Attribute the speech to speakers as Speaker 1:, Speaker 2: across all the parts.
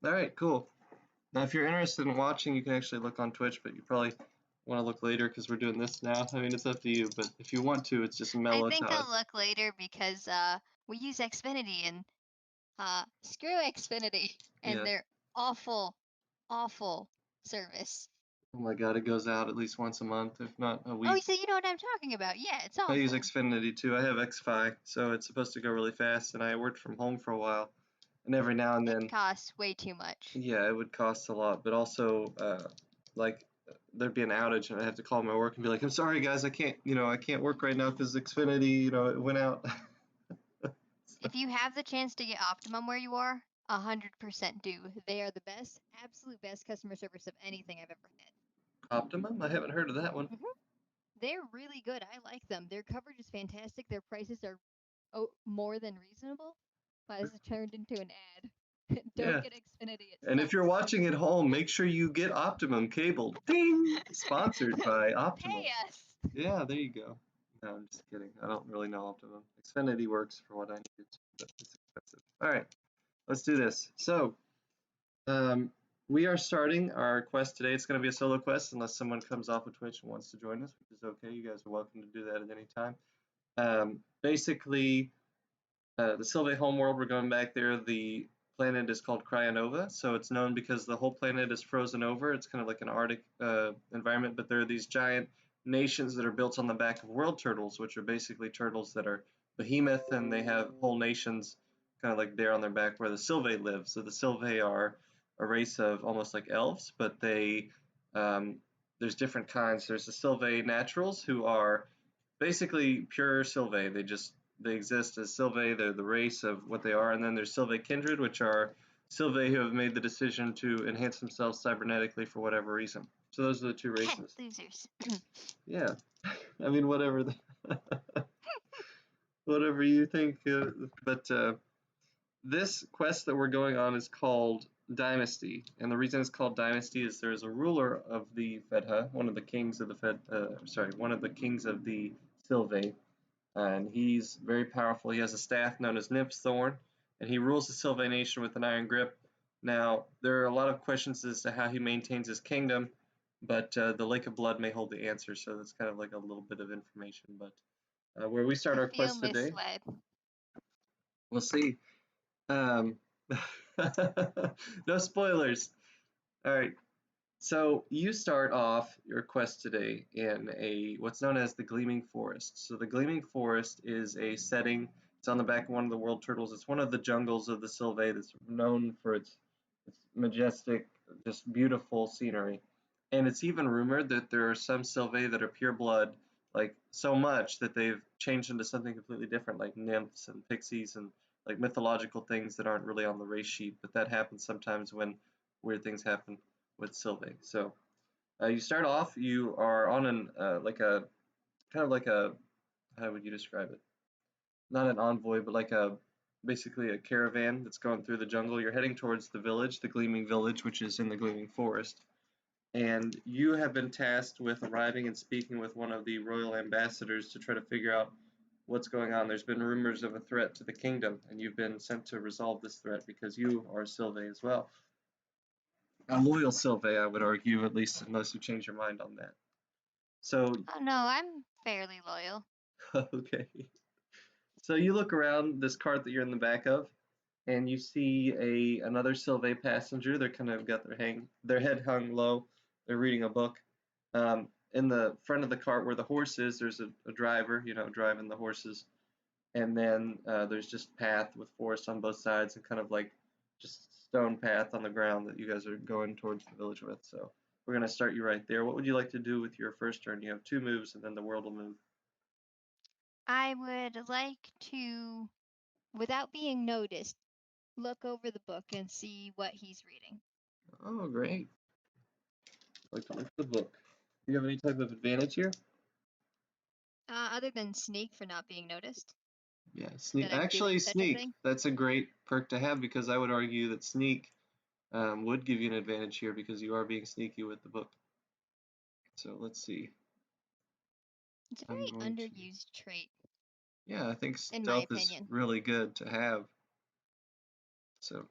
Speaker 1: All right, cool. Now, if you're interested in watching, you can actually look on Twitch, but you probably want to look later because we're doing this now. I mean, it's up to you, but if you want to, it's just
Speaker 2: I
Speaker 1: mellow
Speaker 2: think
Speaker 1: Todd.
Speaker 2: I'll look later because we use Xfinity and screw Xfinity and
Speaker 1: Yeah.
Speaker 2: their awful service.
Speaker 1: Oh my God, it goes out at least once a month, if not a
Speaker 2: Oh,
Speaker 1: week.
Speaker 2: so you know what I'm talking about? Yeah, it's
Speaker 1: I
Speaker 2: awful.
Speaker 1: use Xfinity too. I have Xfi, so it's supposed to go really fast, and I worked from home for a while, and every now and then,
Speaker 2: It costs way too much.
Speaker 1: yeah, it would cost a lot, but also, like, there'd be an outage, and I'd have to call my work and be like, I'm sorry guys, I can't work right now because Xfinity, it went out.
Speaker 2: If you have the chance to get Optimum where you are, 100% do. They are the best, absolute best customer service of anything I've ever had.
Speaker 1: Optimum? I haven't heard of that one.
Speaker 2: They're really good. I like them. Their coverage is fantastic. Their prices are more than reasonable. But this has turned into an ad. Don't
Speaker 1: Yeah.
Speaker 2: get Xfinity.
Speaker 1: And if you're watching at home, make sure you get Optimum cable. Ding! Sponsored by Optimum.
Speaker 2: Pay us.
Speaker 1: Yeah, there you go. No, I'm just kidding. I don't really know Optimum. Xfinity works for what I need, but it's expensive. All right, let's do this. So, we are starting our quest today. It's going to be a solo quest unless someone comes off of Twitch and wants to join us, which is okay. You guys are welcome to do that at any time. Basically, the Sylve homeworld, we're going back there. The planet is called Cryonova, so it's known because the whole planet is frozen over. It's kind of like an Arctic environment, but there are these giant nations that are built on the back of world turtles, which are basically turtles that are behemoth, and they have whole nations kind of like there on their back where the Sylve live. So the Sylve are a race of almost like elves, but there's different kinds. There's the Sylve naturals, who are basically pure Sylve. They exist as Sylve. They're the race of what they are. And then there's Sylve kindred, which are Sylve who have made the decision to enhance themselves cybernetically for whatever reason. So those are the two races.
Speaker 2: Losers.
Speaker 1: Yeah. I mean, whatever. Whatever you think. But this quest that we're going on is called Dynasty. And the reason it's called Dynasty is there's a ruler of the Fedha, one of the kings of the one of the kings of the Sylve, and he's very powerful. He has a staff known as Nymph's Thorn, and he rules the Sylvan nation with an iron grip. Now, there are a lot of questions as to how he maintains his kingdom, but the Lake of Blood may hold the answer, so that's kind of like a little bit of information. But where we start our quest today, we'll see. No spoilers. All right. So you start off your quest today in what's known as the Gleaming Forest. So the Gleaming Forest is a setting. It's on the back of one of the world turtles. It's one of the jungles of the Sylve that's known for its majestic, just beautiful scenery. And it's even rumored that there are some Sylve that are pure blood, like so much that they've changed into something completely different, like nymphs and pixies and like mythological things that aren't really on the race sheet. But that happens sometimes when weird things happen with Sylve. So you start off, you are on like a kind of like a, how would you describe it? Not an envoy, but like basically a caravan that's going through the jungle. You're heading towards the village, the Gleaming Village, which is in the Gleaming Forest. And you have been tasked with arriving and speaking with one of the royal ambassadors to try to figure out what's going on. There's been rumors of a threat to the kingdom, and you've been sent to resolve this threat because you are Sylve as well. A loyal Sylve, I would argue, at least unless you change your mind on that. So,
Speaker 2: Oh no, I'm fairly loyal.
Speaker 1: okay. So you look around this cart that you're in the back of, and you see another Sylve passenger. They're kind of got their head hung low. They're reading a book. In the front of the cart where the horse is, there's a driver, driving the horses. And then there's just path with forest on both sides and kind of like just stone path on the ground that you guys are going towards the village with. So we're going to start you right there. What would you like to do with your first turn? You have 2 moves, and then the world will move.
Speaker 2: I would like to, without being noticed, look over the book and see what he's reading.
Speaker 1: Oh, great. I'd like to look at the book. Do you have any type of advantage here?
Speaker 2: Other than sneak for not being noticed.
Speaker 1: Yeah, sneak. Actually, sneak. That's a great perk to have because I would argue that sneak would give you an advantage here because you are being sneaky with the book. So let's see.
Speaker 2: It's a very underused trait.
Speaker 1: Yeah, I think stealth is really good to have. So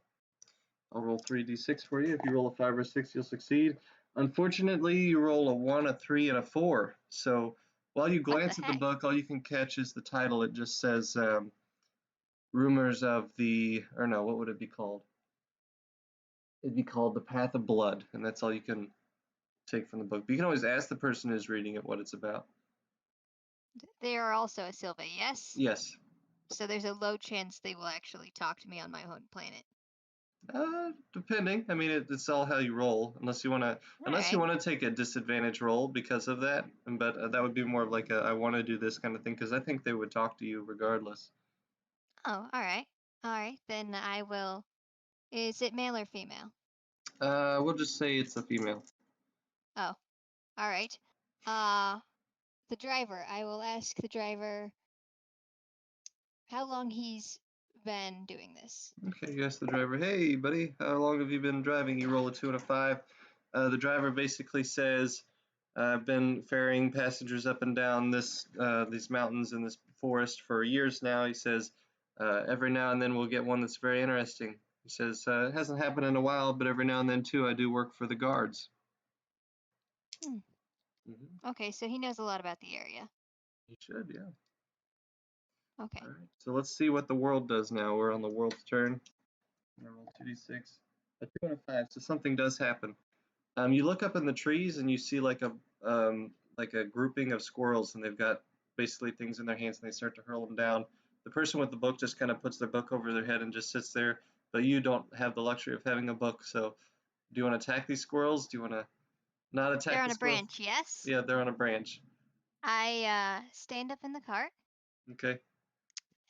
Speaker 1: I'll roll 3d6 for you. If you roll a 5 or 6, you'll succeed. Unfortunately, you roll a 1, a 3, and a 4. So while you
Speaker 2: What the
Speaker 1: glance at the
Speaker 2: heck?
Speaker 1: book, all you can catch is the title. It just says Rumors of the, or no, what would it be called? It'd be called The Path of Blood, and that's all you can take from the book. But you can always ask the person who's reading it what it's about.
Speaker 2: They are also a Sylve, yes?
Speaker 1: Yes.
Speaker 2: So there's a low chance they will actually talk to me on my home planet.
Speaker 1: Depending. I mean, it's all how you roll. Unless you
Speaker 2: Alright.
Speaker 1: want to take a disadvantage roll because of that. But that would be more of like a I want to do this kind of thing because I think they would talk to you regardless.
Speaker 2: Oh, alright. Alright, then I will. Is it male or female?
Speaker 1: We'll just say it's a female.
Speaker 2: Oh, alright. The driver. I will ask the driver how long he's been doing this.
Speaker 1: Okay, you ask the driver, hey, buddy, how long have you been driving? You roll a 2 and a 5. The driver basically says, I've been ferrying passengers up and down these mountains in this forest for years now. He says, every now and then we'll get one that's very interesting. He says, it hasn't happened in a while, but every now and then too, I do work for the guards.
Speaker 2: Hmm.
Speaker 1: Mm-hmm.
Speaker 2: Okay, so he knows a lot about the area.
Speaker 1: He should, yeah.
Speaker 2: Okay.
Speaker 1: All right, so let's see what the world does now. We're on the world's turn. I'm gonna roll 2d6. A 2 and a 5, so something does happen. You look up in the trees and you see like a grouping of squirrels, and they've got basically things in their hands, and they start to hurl them down. The person with the book just kind of puts their book over their head and just sits there, but you don't have the luxury of having a book. So, do you want to attack these squirrels? Do you want to not
Speaker 2: They're
Speaker 1: attack
Speaker 2: on
Speaker 1: the
Speaker 2: a
Speaker 1: squirrels?
Speaker 2: branch, yes?
Speaker 1: Yeah, they're on a branch.
Speaker 2: I stand up in the cart
Speaker 1: Okay.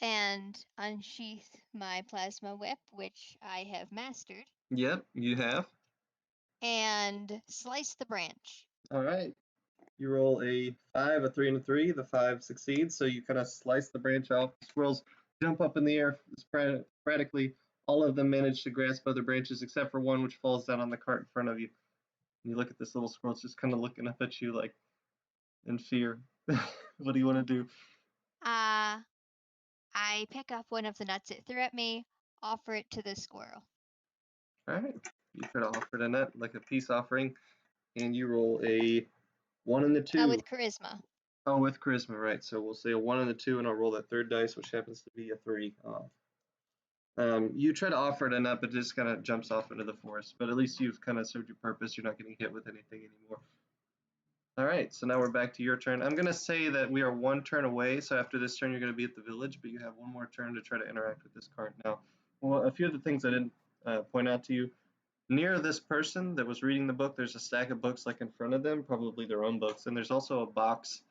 Speaker 2: and unsheath my plasma whip, which I have mastered,
Speaker 1: Yep, you have.
Speaker 2: and slice the branch.
Speaker 1: All right. You roll a 5, a 3, and a 3. The 5 succeeds, so you kind of slice the branch off. The squirrels jump up in the air sporadically. All of them manage to grasp other branches except for one, which falls down on the cart in front of you. And you look at this little squirrel, it's just kind of looking up at you like in fear. What do you want to do?
Speaker 2: Uh, I pick up one of the nuts it threw at me, offer it to the squirrel.
Speaker 1: All right. You try to offer it a nut like a peace offering, and you roll a 1 and a 2.
Speaker 2: With charisma.
Speaker 1: Oh, with charisma, right. So we'll say a 1 and a 2, and I'll roll that third dice, which happens to be a 3. You try to offer it a nut, but it just kind of jumps off into the forest. But at least you've kind of served your purpose. You're not getting hit with anything anymore. All right, so now we're back to your turn. I'm going to say that we are one turn away. So after this turn, you're going to be at the village, but you have one more turn to try to interact with this cart. Now, well, a few of the things I didn't point out to you. Near this person that was reading the book, there's a stack of books like in front of them, probably their own books. And there's also a box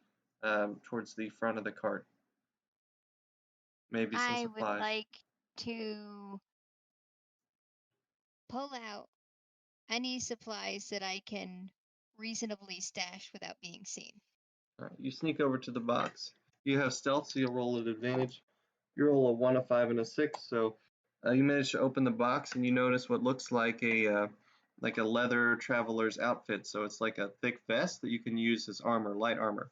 Speaker 1: towards the front of the cart. Maybe some
Speaker 2: I would
Speaker 1: supplies.
Speaker 2: like to pull out any supplies that I can reasonably stash without being seen.
Speaker 1: All right, you sneak over to the box. You have stealth, so you'll roll at advantage. You roll a 1, a 5, and a 6. So you manage to open the box, and you notice what looks like a leather traveler's outfit. So it's like a thick vest that you can use as armor, light armor.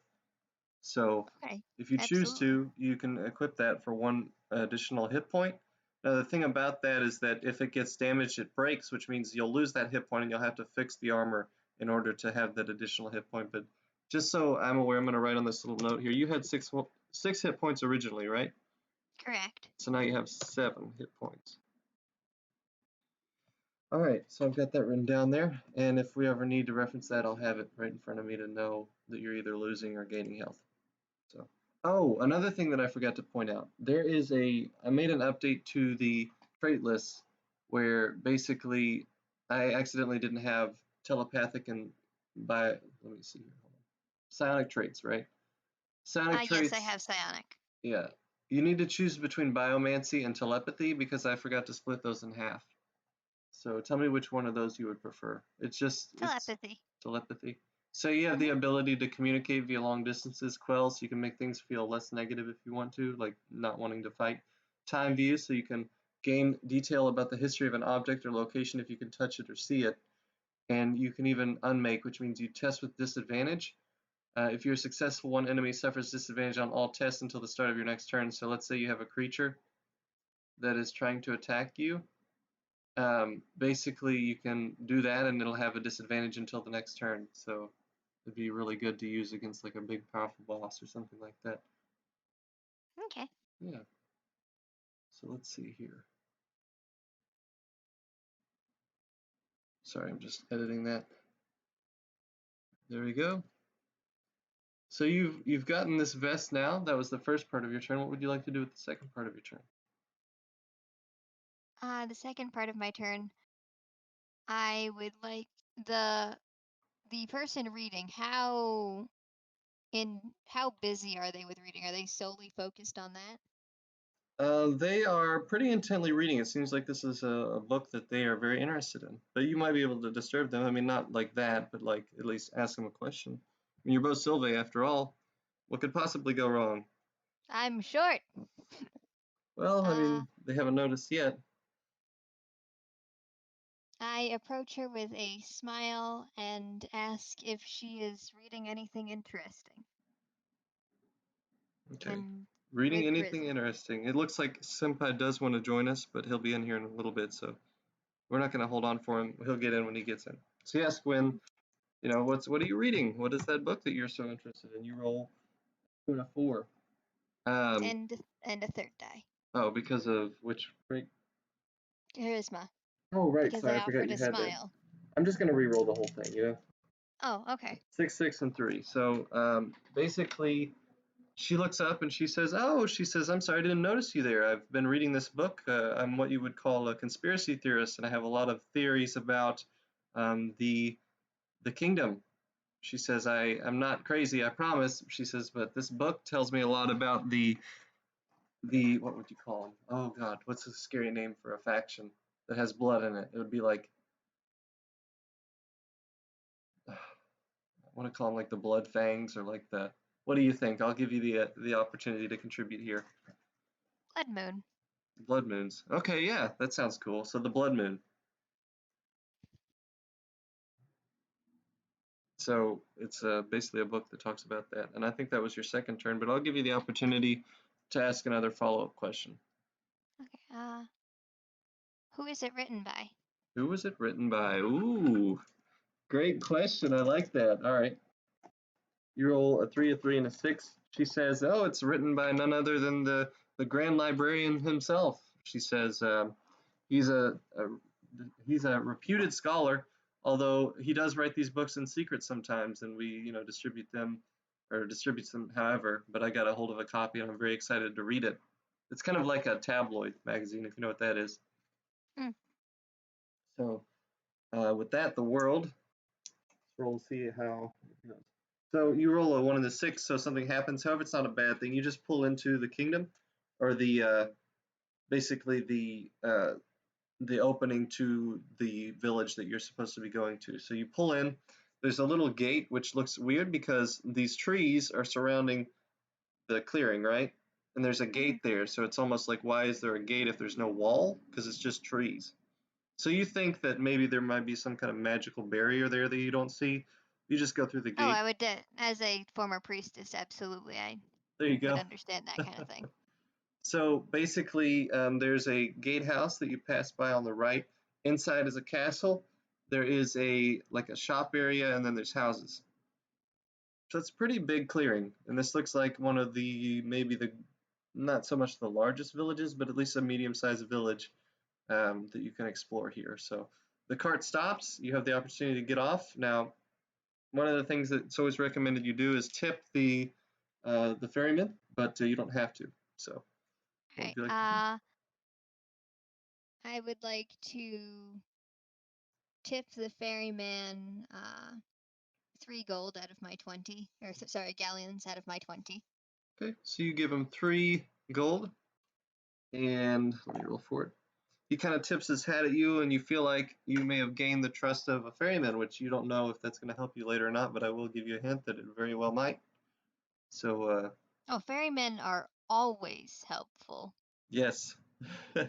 Speaker 1: So
Speaker 2: Okay,
Speaker 1: if you choose
Speaker 2: absolutely.
Speaker 1: to, you can equip that for 1 additional hit point. Now the thing about that is that if it gets damaged, it breaks, which means you'll lose that hit point, and you'll have to fix the armor in order to have that additional hit point. But just so I'm aware, I'm going to write on this little note here. You had 6 hit points originally, right?
Speaker 2: Correct.
Speaker 1: So now you have 7 hit points. All right, so I've got that written down there, and if we ever need to reference that, I'll have it right in front of me to know that you're either losing or gaining health. So, oh, another thing that I forgot to point out, I made an update to the trait list where basically I accidentally didn't have telepathic and let me see here, hold on. Psionic traits, right? Psionic
Speaker 2: Yes, I
Speaker 1: traits,
Speaker 2: have psionic.
Speaker 1: yeah. You need to choose between biomancy and telepathy because I forgot to split those in half. So tell me which one of those you would prefer. It's
Speaker 2: Telepathy.
Speaker 1: telepathy. So you have the ability to communicate via long distances, quell, so you can make things feel less negative if you want to, like not wanting to fight. Time view, so you can gain detail about the history of an object or location if you can touch it or see it. And you can even unmake, which means you test with disadvantage. If you're successful, one enemy suffers disadvantage on all tests until the start of your next turn. So let's say you have a creature that is trying to attack you. basically you can do that and it'll have a disadvantage until the next turn. So it'd be really good to use against like a big powerful boss or something like that.
Speaker 2: Okay.
Speaker 1: Yeah. So let's see here. Sorry, I'm just editing that. There we go. So you've gotten this vest now. That was the first part of your turn. What would you like to do with the second part of your turn?
Speaker 2: The second part of my turn, I would like the the person reading, how busy are they with reading? Are they solely focused on that?
Speaker 1: They are pretty intently reading. It seems like this is a book that they are very interested in. But you might be able to disturb them. I mean, not like that, but like at least ask them a question. I mean, you're both Sylvae after all. What could possibly go wrong?
Speaker 2: I'm short.
Speaker 1: Well, I
Speaker 2: Uh,
Speaker 1: mean, they haven't noticed yet.
Speaker 2: I approach her with a smile and ask if she is reading anything interesting.
Speaker 1: Okay.
Speaker 2: And
Speaker 1: Reading
Speaker 2: with
Speaker 1: anything
Speaker 2: charisma.
Speaker 1: interesting. It looks like Senpai does want to join us, but he'll be in here in a little bit, so we're not going to hold on for him. He'll get in when he gets in. So you ask when, what are you reading? What is that book that you're so interested in? You roll 2 and a 4. Um,
Speaker 2: And a third die.
Speaker 1: oh, because of which break?
Speaker 2: Charisma.
Speaker 1: Oh, right.
Speaker 2: Because
Speaker 1: Sorry,
Speaker 2: I
Speaker 1: I forgot
Speaker 2: offered
Speaker 1: you
Speaker 2: a
Speaker 1: had that.
Speaker 2: smile.
Speaker 1: I'm just going to re-roll the whole thing.
Speaker 2: Oh, okay.
Speaker 1: 6, 6, and 3. So basically, she looks up and she says, I'm sorry, I didn't notice you there. I've been reading this book. I'm what you would call a conspiracy theorist, and I have a lot of theories about the kingdom. She says, I'm not crazy, I promise. She says, but this book tells me a lot about what would you call them? Oh God, what's a scary name for a faction that has blood in it? It would be like, I want to call them like the Blood Fangs or like the. What do you think? I'll give you the opportunity to contribute here.
Speaker 2: Blood Moon.
Speaker 1: Blood Moons. Okay, yeah, that sounds cool. So the Blood Moon. So it's basically a book that talks about that. And I think that was your second turn, but I'll give you the opportunity to ask another follow-up question.
Speaker 2: Okay. Who is it written by?
Speaker 1: Who was it written by? Ooh, great question. I like that. All right. You roll a 3, a 3, and a 6. She says, "Oh, it's written by none other than the Grand Librarian himself." She says, "He's he's a reputed scholar, although he does write these books in secret sometimes, and we, distribute them or distributes them, however. But I got a hold of a copy, and I'm very excited to read it. It's kind of like a tabloid magazine, if you know what that is.
Speaker 2: Hmm.
Speaker 1: So, with that, the world. Roll to see how it goes. So you roll a 1 and a 6, so something happens. However, it's not a bad thing. You just pull into the kingdom, or basically the opening to the village that you're supposed to be going to. So you pull in. There's a little gate which looks weird because these trees are surrounding the clearing, right? And there's a
Speaker 2: Mm-hmm.
Speaker 1: gate there, so it's almost like, why is there a gate if there's no wall? Because it's just trees. So you think that maybe there might be some kind of magical barrier there that you don't see. You just go through the
Speaker 2: Oh,
Speaker 1: gate.
Speaker 2: I would, as a former priestess, absolutely, I
Speaker 1: There you
Speaker 2: would
Speaker 1: go.
Speaker 2: understand that kind of thing.
Speaker 1: So basically, there's a gatehouse that you pass by on the right. Inside is a castle. There is a shop area, and then there's houses. So it's a pretty big clearing, and this looks like one of the maybe the not so much the largest villages, but at least a medium-sized village that you can explore here. So the cart stops. You have the opportunity to get off. Now, one of the things that's always recommended you do is tip the ferryman, but you don't have to. So, what would
Speaker 2: Alright.
Speaker 1: you like to do?
Speaker 2: I would like to tip the ferryman 3 gold out of my 20, or sorry, galleons out of my 20.
Speaker 1: Okay, so you give him 3 gold, and let me roll for it. He kind of tips his hat at you, and you feel like you may have gained the trust of a ferryman, which you don't know if that's going to help you later or not, but I will give you a hint that it very well might. So,
Speaker 2: Oh, ferrymen are always helpful.
Speaker 1: yes. All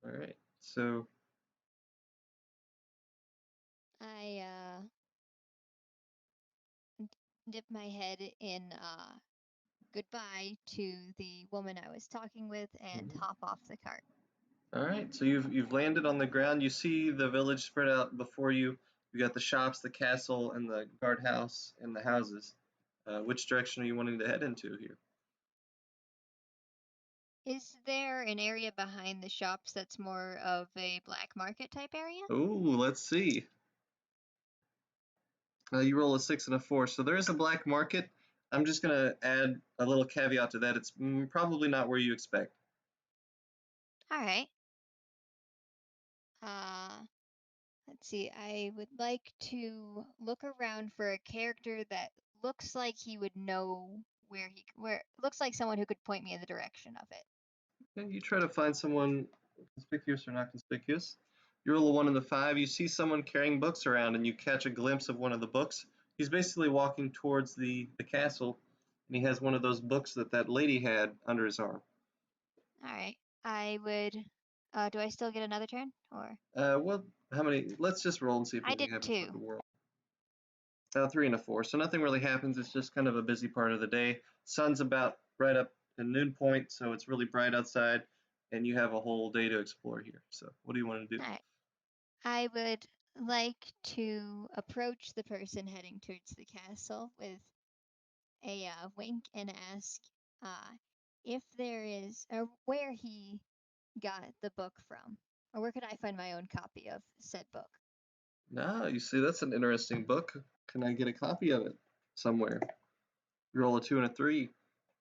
Speaker 1: right, so
Speaker 2: I dip my head in goodbye to the woman I was talking with and
Speaker 1: mhm.
Speaker 2: hop off the cart.
Speaker 1: All right, so you've landed on the ground. You see the village spread out before you. You got the shops, the castle, and the guardhouse, and the houses. Which direction are you wanting to head into here?
Speaker 2: Is there an area behind the shops that's more of a black market type area?
Speaker 1: Oh, let's see. You roll a 6 and a 4, so there is a black market. I'm just gonna add a little caveat to that. It's probably not where you expect.
Speaker 2: All right. Uh, let's see. I would like to look around for a character that looks like he would know where looks like someone who could point me in the direction of it.
Speaker 1: And you try to find someone conspicuous or not conspicuous. You roll a 1 and a 5. You see someone carrying books around, and you catch a glimpse of one of the books. He's basically walking towards the castle, and he has one of those books that lady had under his arm.
Speaker 2: All right. I would. Do I still get another turn, or?
Speaker 1: Well, how many? Let's just roll and see if
Speaker 2: I
Speaker 1: anything
Speaker 2: did
Speaker 1: happens with the
Speaker 2: 2.
Speaker 1: world. 3 and a 4. So nothing really happens. It's just kind of a busy part of the day. Sun's about right up to noon point, so it's really bright outside, and you have a whole day to explore here. So what do you want to do?
Speaker 2: All right. I would like to approach the person heading towards the castle with a wink and ask if there is, or where he got the book from, or where could I find my own copy of said book?
Speaker 1: Ah, you see, that's an interesting book. Can I get a copy of it somewhere? You roll a 2 and a 3.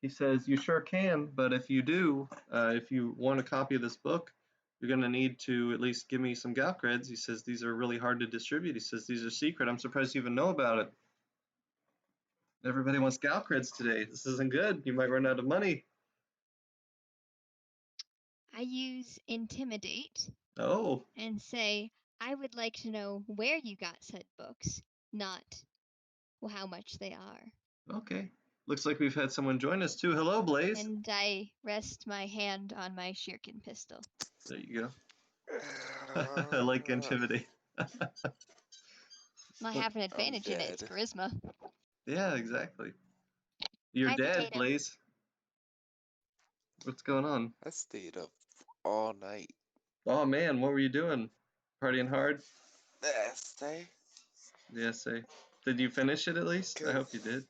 Speaker 1: He says, you sure can, but if you do, if you want a copy of this book, you're going to need to at least give me some gal creds. He says, these are really hard to distribute. He says, these are secret. I'm surprised you even know about it. Everybody wants gal creds today. This isn't good. You might run out of money.
Speaker 2: I use intimidate
Speaker 1: Oh,
Speaker 2: and say, I would like to know where you got said books, not how much they are.
Speaker 1: okay. Looks like we've had someone join us too. Hello, Blaze.
Speaker 2: And I rest my hand on my shuriken pistol.
Speaker 1: There you go. I like intimidate.
Speaker 2: I have an
Speaker 3: I'm
Speaker 2: advantage in it. It's
Speaker 3: dead.
Speaker 2: charisma.
Speaker 1: Yeah, exactly. You're
Speaker 2: Hi,
Speaker 1: dead,
Speaker 2: potato.
Speaker 1: Blaze. What's going on?
Speaker 3: I stayed up all night.
Speaker 1: Oh man, what were you doing? Partying hard?
Speaker 3: Stay?
Speaker 1: The essay. Did you finish it at least? I hope you
Speaker 3: Cause
Speaker 1: did.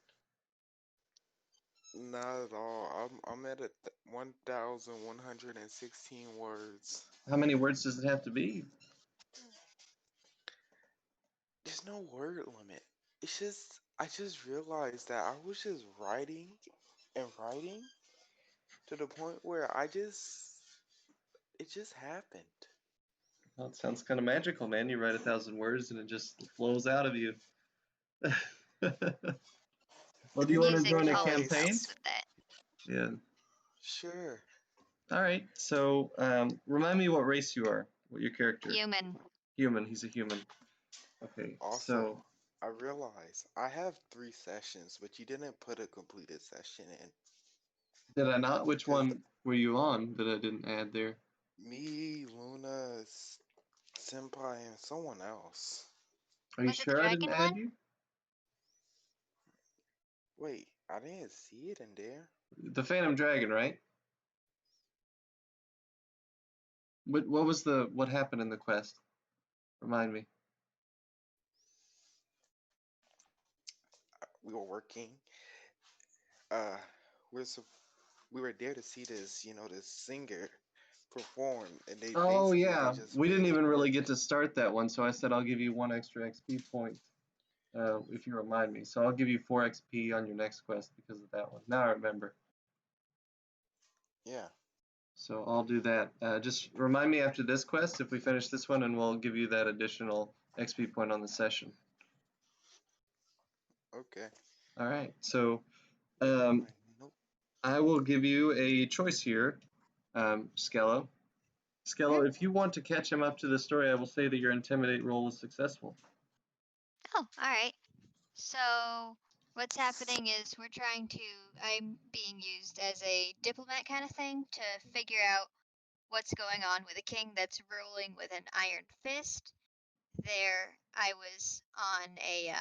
Speaker 3: not at all. I'm at 1,116 words.
Speaker 1: How many words does it have to be?
Speaker 3: There's no word limit. It's just I just realized that I was just writing and writing to the point where it just happened.
Speaker 1: Well, it sounds kind of magical, man. You write 1,000 words and it just flows out of you. Well, do you want to
Speaker 2: Music
Speaker 1: join a
Speaker 2: always
Speaker 1: campaign?
Speaker 2: helps with that.
Speaker 1: Yeah.
Speaker 3: Sure.
Speaker 1: All right. So, remind me what race you are. What your character?
Speaker 2: Human.
Speaker 1: Human. He's a human. Okay.
Speaker 3: Also,
Speaker 1: So,
Speaker 3: I realize I have 3 sessions, but you didn't put a completed session in.
Speaker 1: did I not? Which
Speaker 3: Cause
Speaker 1: one were you on that I didn't add there?
Speaker 3: me, Luna, Senpai, and someone else.
Speaker 1: Are you
Speaker 2: Was it the
Speaker 1: sure I didn't
Speaker 2: dragon
Speaker 1: add
Speaker 2: one?
Speaker 1: you?
Speaker 3: Wait, I didn't see it in there.
Speaker 1: The Phantom Dragon, right? What was what happened in the quest? Remind me.
Speaker 3: We were working. Uh, we're sup- we were there to see this singer perform, and they
Speaker 1: Oh
Speaker 3: basically they
Speaker 1: yeah,
Speaker 3: just
Speaker 1: we didn't
Speaker 3: made it
Speaker 1: even really
Speaker 3: work.
Speaker 1: get to start that one, so I said I'll give you 1 extra XP point if you remind me. So I'll give you 4 XP on your next quest because of that one. Now I remember.
Speaker 3: Yeah.
Speaker 1: So I'll do that. Just remind me after this quest if we finish this one, and we'll give you that additional XP point on the session.
Speaker 3: Okay.
Speaker 1: All right. So
Speaker 3: My note.
Speaker 1: I will give you a choice here, Skello. Skello, if you want to catch him up to the story, I will say that your intimidate roll is successful.
Speaker 2: Oh, all right. So what's happening is I'm being used as a diplomat kind of thing to figure out what's going on with a king that's ruling with an iron fist. There, I was on a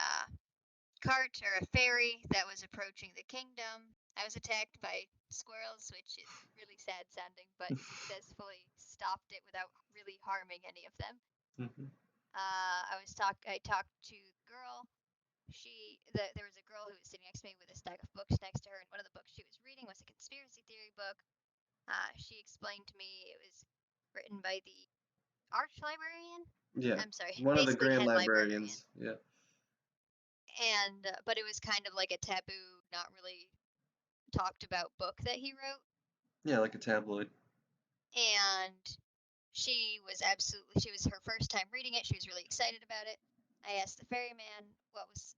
Speaker 2: cart or a ferry that was approaching the kingdom. I was attacked by squirrels, which is really sad sounding, but successfully stopped it without really harming any of them.
Speaker 1: Mhm.
Speaker 2: I talked to the girl. There was a girl who was sitting next to me with a stack of books next to her, and one of the books she was reading was a conspiracy theory book. She explained to me it was written by the arch librarian.
Speaker 1: Yeah,
Speaker 2: I'm sorry,
Speaker 1: one of the
Speaker 2: basically
Speaker 1: grand
Speaker 2: head librarian.
Speaker 1: librarians. Yeah.
Speaker 2: And but it was kind of like a taboo, not really talked about book that he wrote.
Speaker 1: Yeah, like a tabloid.
Speaker 2: And she was her first time reading it. She was really excited about it. I asked the ferryman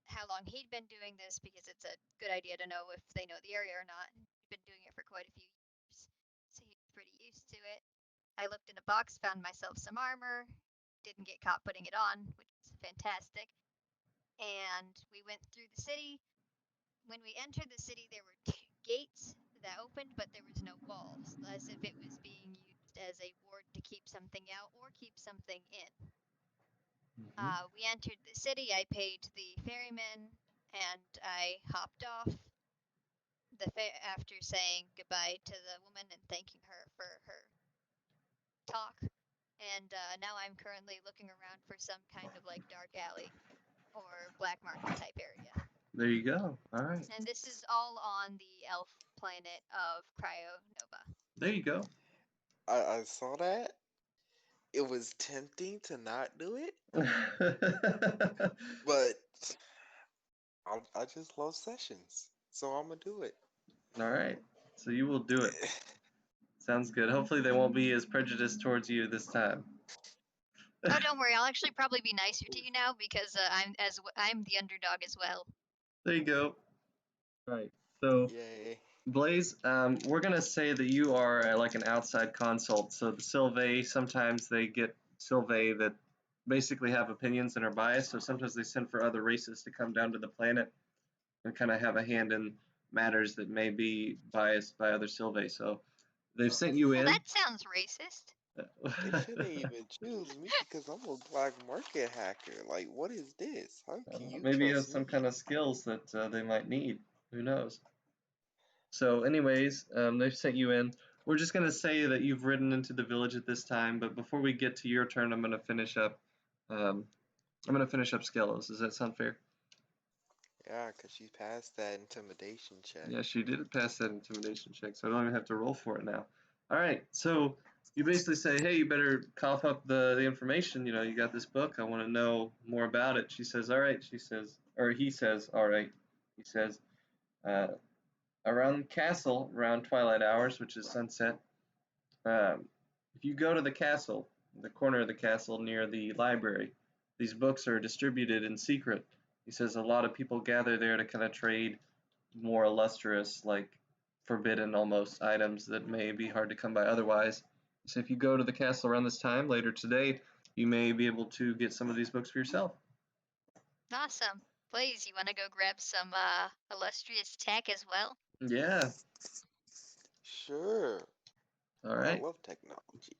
Speaker 2: how long he'd been doing this, because it's a good idea to know if they know the area or not. He'd been doing it for quite a few years, so he's pretty used to it. I looked in a box, found myself some armor, didn't get caught putting it on, which is fantastic. And we went through the city. When we entered the city, there were gates that opened, but there was no walls, as if it was being used as a ward to keep something out or keep something in. We entered the city. I paid the ferryman, and I hopped off after saying goodbye to the woman and thanking her for her talk. And now I'm currently looking around for some kind of like dark alley or black market type area.
Speaker 1: There you go. All right.
Speaker 2: And this is all on the elf planet of Cryonova.
Speaker 1: There you go.
Speaker 3: I saw that. It was tempting to not do it, but I just love sessions, so I'm gonna do it.
Speaker 1: All right. So you will do it. Sounds good. Hopefully they won't be as prejudiced towards you this time.
Speaker 2: Oh, don't worry. I'll actually probably be nicer to you now, because I'm the underdog as well.
Speaker 1: There you go. All right. So
Speaker 3: Yay.
Speaker 1: Blaze, we're gonna say that you are like an outside consult. So the Sylvae, sometimes they get Sylvae that basically have opinions and are biased. So sometimes they send for other races to come down to the planet and kind of have a hand in matters that may be biased by other Sylvae. So they've sent you
Speaker 2: Well,
Speaker 1: in.
Speaker 2: that sounds racist.
Speaker 3: They shouldn't even choose me because I'm a black market hacker. Like, what is this? How can you
Speaker 1: Maybe you have
Speaker 3: trust
Speaker 1: some
Speaker 3: me?
Speaker 1: kind of skills that they might need. Who knows? So, anyways, they've sent you in. We're just gonna say that you've ridden into the village at this time, but before we get to your turn, I'm gonna finish up. Um, I'm gonna finish up Skelos. Does that sound fair?
Speaker 3: Yeah, because she passed that intimidation check.
Speaker 1: Yeah, she did pass that intimidation check, so I don't even have to roll for it now. All right, so you basically say, hey, you better cough up the information. You know, you got this book. I want to know more about it. She says, all right. She says, or he says, all right. He says, uh, around the castle, around twilight hours, which is sunset, if you go to the castle, the corner of the castle near the library, these books are distributed in secret. He says a lot of people gather there to kind of trade more illustrious, like forbidden almost items that may be hard to come by otherwise. So if you go to the castle around this time later today, you may be able to get some of these books for yourself.
Speaker 2: Awesome. Please, you want to go grab some illustrious tech as well?
Speaker 1: Yeah.
Speaker 3: Sure.
Speaker 1: All right.
Speaker 3: I love technology.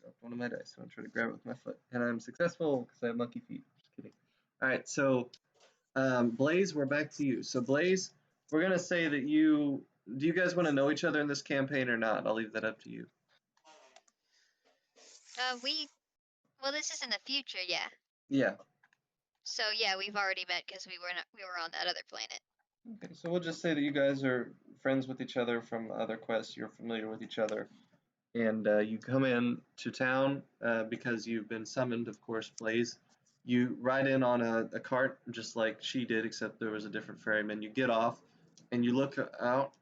Speaker 1: Dropped one of my dice. I'm gonna try to grab it with my foot, and I'm successful because I have monkey feet. Just kidding. All right. So Blaze, we're back to you. So Blaze, we're gonna say that do you guys want to know each other in this campaign or not? I'll leave that up to you.
Speaker 2: Well, this is in the future, yeah.
Speaker 1: Yeah.
Speaker 2: So yeah, we've already met because we were on that other planet.
Speaker 1: Okay, so we'll just say that you guys are friends with each other from other quests. You're familiar with each other, and you come in to town because you've been summoned, of course, Blaze. You ride in on a cart just like she did, except there was a different ferryman. You get off, and you look out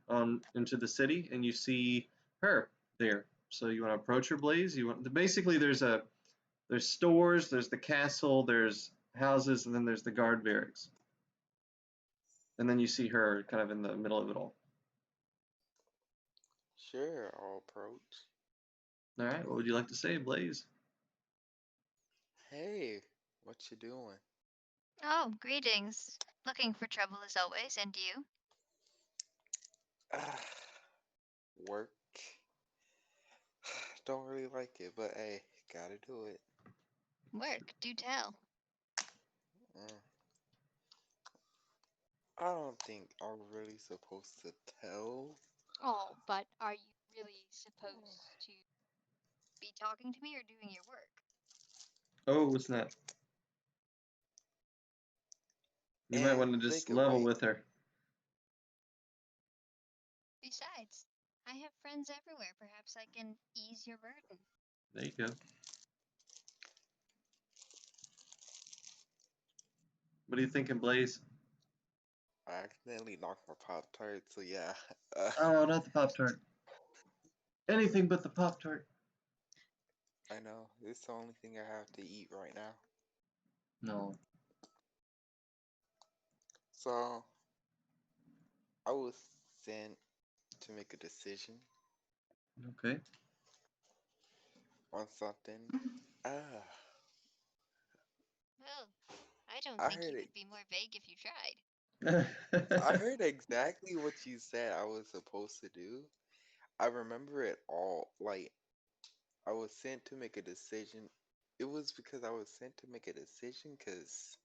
Speaker 1: into the city, and you see her there. So you want to approach her, Blaze. Basically there's stores, there's the castle, there's houses, and then there's the guard barracks. And then you see her kind of in the middle of it all.
Speaker 3: Sure, I'll approach.
Speaker 1: All right, what would you like to say, Blaze?
Speaker 3: Hey, what you doing?
Speaker 2: Oh, greetings. Looking for trouble as always, and you?
Speaker 3: Work. Don't really like it, but hey, gotta do it.
Speaker 2: Work, do tell.
Speaker 3: Mm. I don't think I'm really supposed to tell.
Speaker 2: Oh, but are you really supposed to be talking to me or doing your work?
Speaker 1: Oh, it's not. You might want to
Speaker 3: And
Speaker 1: just
Speaker 3: think of
Speaker 1: level
Speaker 3: wait,
Speaker 1: with her.
Speaker 2: Besides, I have friends everywhere. Perhaps I can ease your burden.
Speaker 1: There you go. What are you thinking, Blaze?
Speaker 3: I accidentally knocked my Pop Tart, so yeah. Uh,
Speaker 1: Oh, not the Pop-Tart. Anything but the Pop-Tart.
Speaker 3: I know. It's the only thing I have to eat right now.
Speaker 1: No.
Speaker 3: So I was sent to make a decision
Speaker 1: Okay.
Speaker 3: on something. Ah,
Speaker 2: Well, I don't
Speaker 3: I
Speaker 2: think
Speaker 3: heard
Speaker 2: you
Speaker 3: it.
Speaker 2: could be more vague if you tried.
Speaker 3: I heard exactly what you said I was supposed to do. I remember it all. Like I was sent to make a decision. It was because I was sent to make a decision because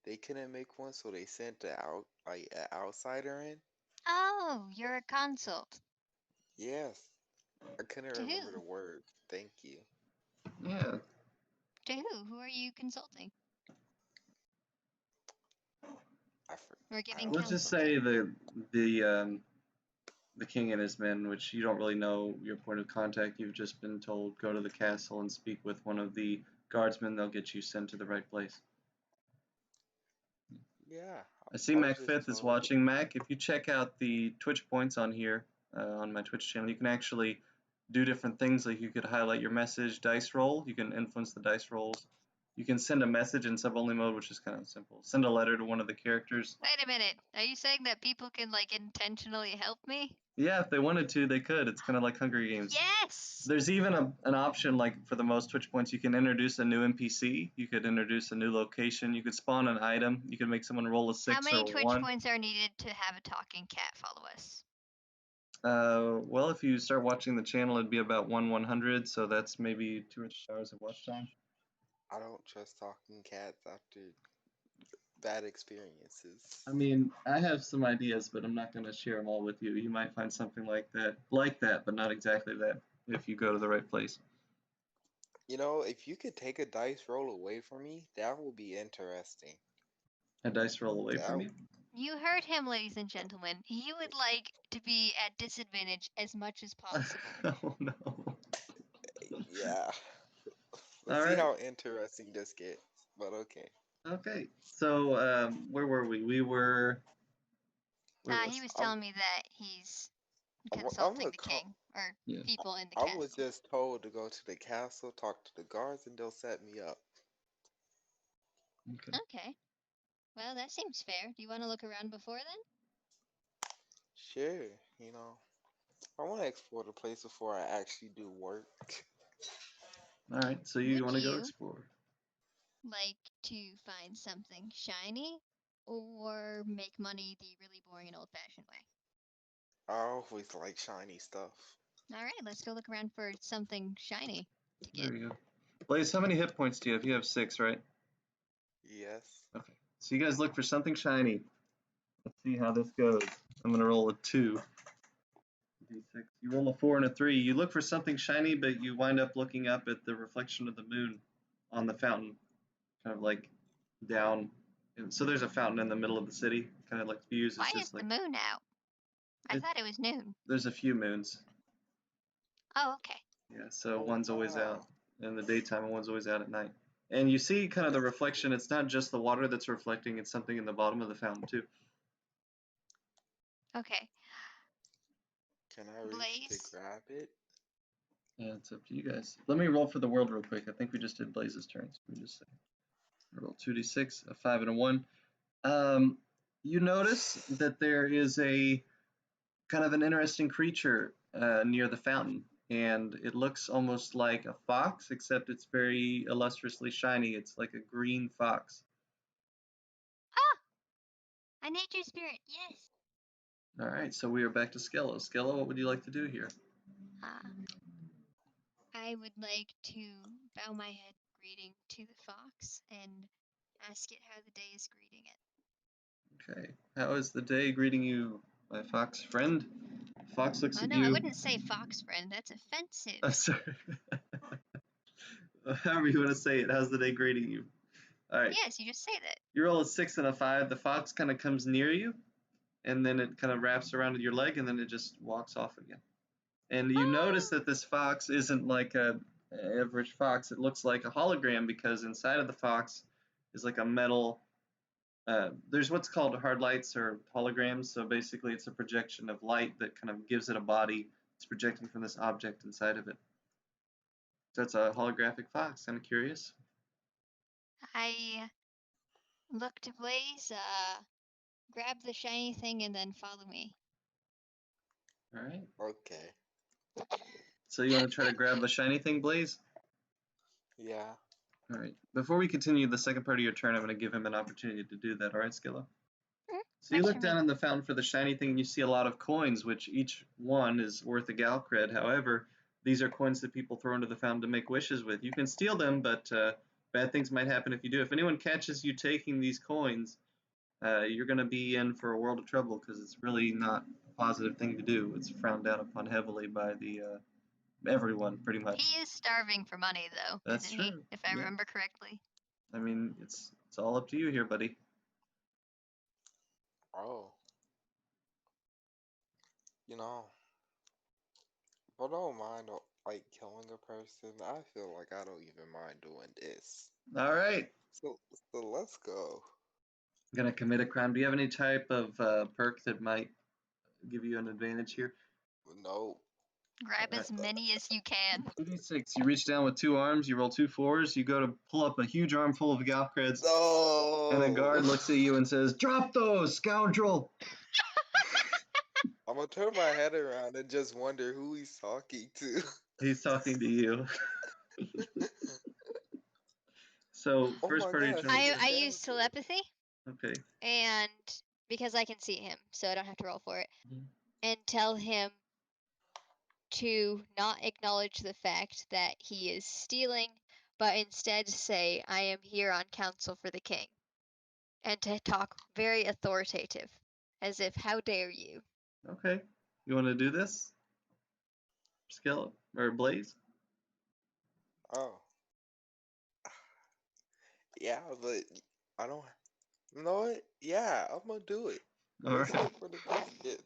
Speaker 3: they couldn't make one, so they sent an outsider in.
Speaker 2: Oh, you're a consult.
Speaker 3: Yes, I couldn't
Speaker 2: To
Speaker 3: remember the
Speaker 2: who?
Speaker 3: word. Thank you.
Speaker 1: Yeah.
Speaker 2: To who? Who are you consulting? Or
Speaker 3: I
Speaker 2: giving
Speaker 3: don't
Speaker 1: Let's just
Speaker 2: counsel
Speaker 3: remember.
Speaker 1: say
Speaker 2: to?
Speaker 1: the king and his men, which you don't really know your point of contact. You've just been told go to the castle and speak with one of the guardsmen. They'll get you sent to the right place.
Speaker 3: Yeah,
Speaker 1: I see
Speaker 3: I was
Speaker 1: Mac
Speaker 3: just
Speaker 1: Fifth is
Speaker 3: told.
Speaker 1: watching. Mac, if you check out the Twitch points on here, on my Twitch channel, you can actually do different things. Like you could highlight your message, dice roll. You can influence the dice rolls. You can send a message in sub-only mode, which is kind of simple. Send a letter to one of the characters.
Speaker 2: Wait a minute. Are you saying that people can, like, intentionally help me?
Speaker 1: Yeah, if they wanted to, they could. It's kind of like Hunger Games.
Speaker 2: Yes!
Speaker 1: There's even an option, like for the most Twitch points, you can introduce a new NPC. You could introduce a new location. You could spawn an item. You could make someone roll a
Speaker 2: How
Speaker 1: 6 or
Speaker 2: many
Speaker 1: a
Speaker 2: Twitch
Speaker 1: 1.
Speaker 2: points are needed to have a talking cat follow us?
Speaker 1: Well, if you start watching the channel, it'd be about 1/100, so that's maybe 2 or 3 hours of watch time.
Speaker 3: I don't trust talking cats after bad experiences.
Speaker 1: I mean, I have some ideas, but I'm not going to share them all with you. You might find something like that, but not exactly that, if you go to the right place.
Speaker 3: You know, if you could take a dice roll away from me, that would be interesting.
Speaker 1: A dice roll away
Speaker 3: That
Speaker 1: from you.
Speaker 2: You heard him, ladies and gentlemen. He would like to be at disadvantage as much as possible.
Speaker 1: Oh no.
Speaker 3: yeah.
Speaker 1: All
Speaker 3: Let's see
Speaker 1: right.
Speaker 3: how interesting this gets. But okay.
Speaker 1: Okay. So, where were we? Where
Speaker 2: He
Speaker 1: was?
Speaker 2: was
Speaker 3: I'm
Speaker 2: telling me that he's
Speaker 3: I'm
Speaker 2: consulting
Speaker 3: a
Speaker 2: the king, or
Speaker 1: Yeah.
Speaker 2: people in the
Speaker 3: I was
Speaker 2: castle.
Speaker 3: just told to go to the castle, talk to the guards, and they'll set me up.
Speaker 1: Okay.
Speaker 2: Okay. Well, that seems fair. Do you want to look around before then?
Speaker 3: Sure, you know. I want to explore the place before I actually do work.
Speaker 1: All right. So you
Speaker 2: Would
Speaker 1: want to go
Speaker 2: you
Speaker 1: explore?
Speaker 2: like to find something shiny or make money the really boring and old-fashioned way?
Speaker 3: I always like shiny stuff.
Speaker 2: All right, let's go look around for something shiny to get.
Speaker 1: There we go. Blaze, how many hit points do you have? You have 6, right?
Speaker 3: Yes.
Speaker 1: Okay. So you guys look for something shiny. Let's see how this goes. I'm gonna roll a 2. D6. You roll a 4 and a 3. You look for something shiny, but you wind up looking up at the reflection of the moon on the fountain, kind of like down. And so there's a fountain in the middle of the city, kind of like views.
Speaker 2: Why
Speaker 1: It's
Speaker 2: is
Speaker 1: just
Speaker 2: the
Speaker 1: like
Speaker 2: moon out? I
Speaker 1: it,
Speaker 2: thought it was noon.
Speaker 1: there's a few moons.
Speaker 2: Oh, okay.
Speaker 1: Yeah, so
Speaker 3: Oh
Speaker 1: one's always out
Speaker 3: wow.
Speaker 1: in the daytime and one's always out at night. And you see kind of the
Speaker 3: That's
Speaker 1: reflection.
Speaker 3: cool.
Speaker 1: It's not just the water that's reflecting, it's something in the bottom of the fountain too.
Speaker 2: Okay.
Speaker 3: Can I reach to
Speaker 2: Blaze.
Speaker 3: grab it?
Speaker 1: Yeah, it's up to you guys. Let me roll for the world real quick. I think we just did Blaze's turn. So let me just say. Roll 2d6, a 5 and a 1. You notice that there is a kind of an interesting creature near the fountain, and it looks almost like a fox, except it's very illustriously shiny. It's like a green fox.
Speaker 2: Ah! A nature spirit, yes!
Speaker 1: All right, so we are back to Skello. Skello, what would you like to do here?
Speaker 2: I would like to bow my head greeting to the fox and ask it how the day is greeting it.
Speaker 1: Okay. How is the day greeting you, my fox friend? Fox looks
Speaker 2: Oh
Speaker 1: at
Speaker 2: no, I
Speaker 1: you.
Speaker 2: wouldn't say fox friend. That's offensive.
Speaker 1: I'm sorry. However you want to say it, how's the day greeting you? All right.
Speaker 2: Yes, you just say that.
Speaker 1: You roll a 6 and a 5. The fox kind of comes near you, and then it kind of wraps around your leg, and then it just walks off again. And you notice that this fox isn't like a average fox. It looks like a hologram because inside of the fox is like a metal. There's what's called hard lights or holograms. So basically, it's a projection of light that kind of gives it a body. It's projecting from this object inside of it. So it's a holographic fox. I'm curious.
Speaker 2: I look to Blaze, grab the shiny thing, and then follow me.
Speaker 1: All right.
Speaker 3: Okay.
Speaker 1: So you want to try to grab the shiny thing, Blaze?
Speaker 3: Yeah.
Speaker 1: All right. Before we continue the second part of your turn, I'm going to give him an opportunity to do that. All right, Skilla? So you
Speaker 2: Works
Speaker 1: look
Speaker 2: for
Speaker 1: down
Speaker 2: me.
Speaker 1: in the fountain for the shiny thing and you see a lot of coins, which each one is worth a gal cred. However, these are coins that people throw into the fountain to make wishes with. You can steal them, but bad things might happen if you do. If anyone catches you taking these coins, you're going to be in for a world of trouble because it's really not a positive thing to do. It's frowned down upon heavily by the everyone, pretty much.
Speaker 2: He is starving for money, though,
Speaker 1: That's
Speaker 2: isn't he?
Speaker 1: true.
Speaker 2: If I
Speaker 1: Yeah.
Speaker 2: remember correctly.
Speaker 1: I mean, it's all up to you here, buddy.
Speaker 3: Oh. You know, I don't mind like killing a person. I feel like I don't even mind doing this.
Speaker 1: All right.
Speaker 3: So let's go.
Speaker 1: Gonna commit a crime. Do you have any type of perk that might give you an advantage here?
Speaker 3: No.
Speaker 2: Grab
Speaker 1: All
Speaker 2: as many as you can.
Speaker 1: 2d6. You reach down with 2 arms. You roll 2 4s. You go to pull up a huge armful of gal creds, and a guard
Speaker 3: No.
Speaker 1: looks at you and says, "Drop those, scoundrel!"
Speaker 3: I'm gonna turn my head around and just wonder who he's talking to.
Speaker 1: He's talking to you. So
Speaker 3: Oh
Speaker 1: first
Speaker 3: my
Speaker 1: part of your
Speaker 3: gosh,
Speaker 1: turn.
Speaker 3: he's
Speaker 2: I
Speaker 3: a
Speaker 2: use
Speaker 3: scoundrel.
Speaker 2: telepathy,
Speaker 1: Okay.
Speaker 2: and because I can see him, so I don't have to roll for it,
Speaker 1: Mhm.
Speaker 2: and tell him to not acknowledge the fact that he is stealing, but instead say, "I am here on council for the king," and to talk very authoritative, as if, "How dare you?"
Speaker 1: Okay. You want to do this? Skeleton or Blaze?
Speaker 3: Oh. Yeah, but I don't. You know what? Yeah, I'm gonna do it.
Speaker 1: All
Speaker 3: Risk
Speaker 1: right.
Speaker 3: it for the biscuit.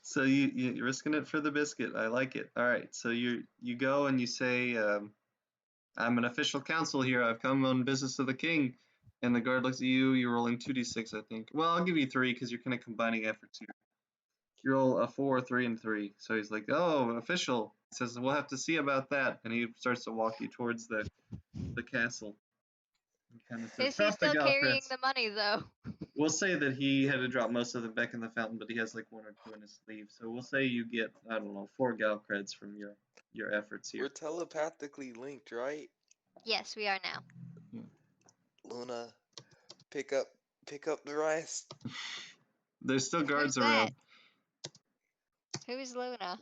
Speaker 1: So you're risking it for the biscuit. I like it. All right. So you go and you say, "I'm an official counsel here. I've come on business of the king." And the guard looks at you. You're rolling 2d6, I think. Well, I'll give you 3 because you're kind of combining efforts here. You roll a 4, 3, and 3. So he's like, "Oh, official." He says, "We'll have to see about that." And he starts to walk you towards the castle. He kind of says,
Speaker 2: Is he
Speaker 1: "Drop the
Speaker 2: still carrying
Speaker 1: Galcrets."
Speaker 2: the money, though?
Speaker 1: We'll say that he had to drop most of them back in the fountain, but he has like 1 or 2 in his sleeve. So we'll say you get, I don't know, 4 Galcreds from your efforts here.
Speaker 3: We're telepathically linked, right?
Speaker 2: Yes, we are now.
Speaker 3: Luna, pick up the rest.
Speaker 1: There's still guards
Speaker 2: Who's that?
Speaker 1: around.
Speaker 2: Who's Luna?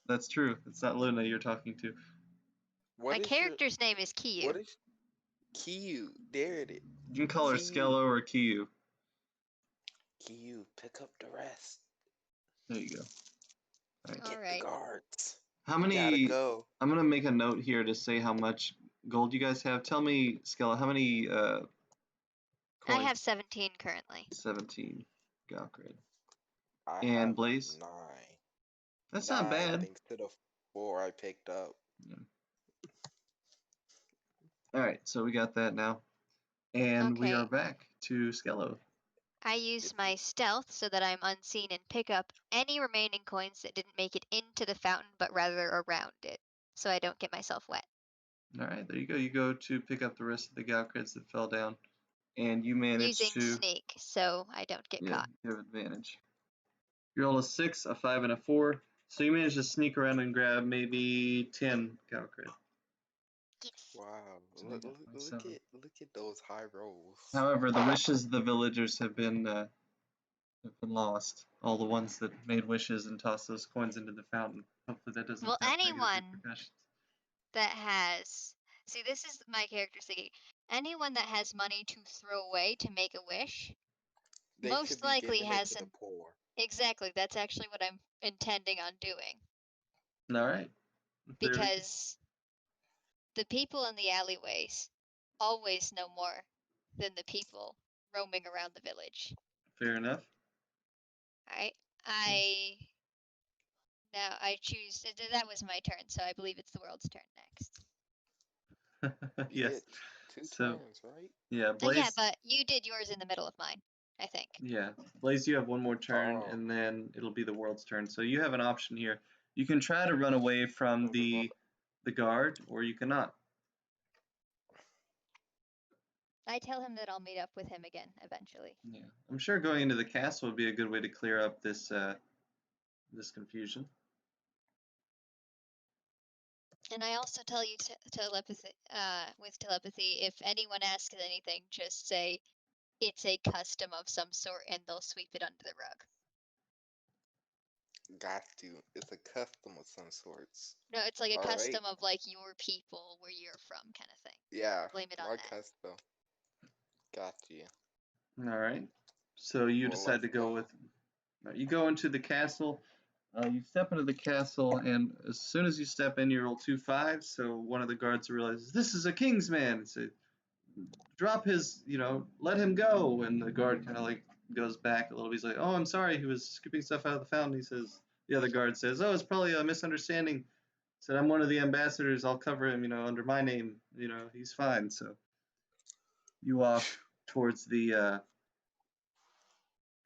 Speaker 1: That's true. It's not Luna you're talking to.
Speaker 3: What
Speaker 2: My
Speaker 3: is
Speaker 2: character's name is Kiyu.
Speaker 3: What is Kiyu? There it is.
Speaker 1: You can call her
Speaker 3: Kiyu.
Speaker 1: Skello or Kiyu.
Speaker 3: Kiyu, pick up the rest.
Speaker 1: There you go. All right.
Speaker 3: Get
Speaker 2: Alright.
Speaker 3: the guards.
Speaker 1: How
Speaker 3: Gotta
Speaker 1: many?
Speaker 3: go.
Speaker 1: I'm gonna make a note here to say how much gold you guys have. Tell me, Skella, how many
Speaker 2: I
Speaker 1: coins?
Speaker 2: have 17 currently.
Speaker 1: 17. Galcred.
Speaker 3: I
Speaker 1: And
Speaker 3: have
Speaker 1: Blaze?
Speaker 3: 9.
Speaker 1: That's not
Speaker 3: 9
Speaker 1: bad.
Speaker 3: thanks to the 4 I picked up.
Speaker 1: Yeah. All right, so we got that now, and we are
Speaker 2: Okay.
Speaker 1: back to Skello.
Speaker 2: I use my stealth so that I'm unseen and pick up any remaining coins that didn't make it into the fountain, but rather around it, so I don't get myself wet.
Speaker 1: All right, there you go. You go to pick up the rest of the Galcreds that fell down, and you manage
Speaker 2: Using
Speaker 1: to.
Speaker 2: sneak, so I don't get
Speaker 1: Yeah,
Speaker 2: caught.
Speaker 1: you have advantage. You roll a 6, a 5, and a 4, so you manage to sneak around and grab maybe 10 Galcred.
Speaker 2: Yes.
Speaker 3: Wow.
Speaker 1: So I got my 7.
Speaker 3: Look at those high rolls.
Speaker 1: However, the wishes of the villagers have been lost. All the ones that made wishes and tossed those coins into the fountain. Hopefully that doesn't
Speaker 2: Well,
Speaker 1: have negative
Speaker 2: anyone
Speaker 1: repercussions.
Speaker 2: that has... See, this is my character's thinking. Anyone that has money to throw away to make a wish
Speaker 3: They
Speaker 2: most
Speaker 3: could be
Speaker 2: likely
Speaker 3: giving it to the
Speaker 2: hasn't.
Speaker 3: poor.
Speaker 2: Exactly, that's actually what I'm intending on doing.
Speaker 1: All right.
Speaker 2: Because the people in the alleyways always know more than the people roaming around the village.
Speaker 1: Fair enough.
Speaker 2: Alright, now I choose, that was my turn, so I believe it's the world's turn next.
Speaker 3: You
Speaker 1: Yes.
Speaker 3: get two
Speaker 1: So,
Speaker 3: turns, right?
Speaker 1: yeah,
Speaker 2: Oh
Speaker 1: Blaze.
Speaker 2: yeah, but you did yours in the middle of mine, I think.
Speaker 1: Yeah, Blaze, you have one more turn,
Speaker 3: Oh.
Speaker 1: and then it'll be the world's turn. So you have an option here. You can try to run away from the guard, or you cannot.
Speaker 2: I tell him that I'll meet up with him again eventually.
Speaker 1: Yeah, I'm sure going into the castle would be a good way to clear up this this confusion.
Speaker 2: And I also tell you with telepathy, if anyone asks anything, just say it's a custom of some sort, and they'll sweep it under the rug.
Speaker 3: Got to. It's a custom of some sorts.
Speaker 2: No, it's like a
Speaker 3: All
Speaker 2: custom
Speaker 3: right.
Speaker 2: of like your people, where you're from, kind of thing.
Speaker 3: Yeah.
Speaker 2: Blame it on
Speaker 3: My
Speaker 2: that.
Speaker 3: custom. Got you.
Speaker 1: All right. So you
Speaker 3: Well,
Speaker 1: decide to
Speaker 3: let's
Speaker 1: go with. You go into the castle. You step into the castle, and as soon as you step in, you roll 2 5s. So one of the guards realizes this is a king's man. And say, drop his, let him go. And the guard kind of like goes back a little bit. He's like, oh, I'm sorry. He was scooping stuff out of the fountain. He says, the other guard says, oh, it's probably a misunderstanding. He said, I'm one of the ambassadors. I'll cover him, under my name. He's fine. So you walk towards the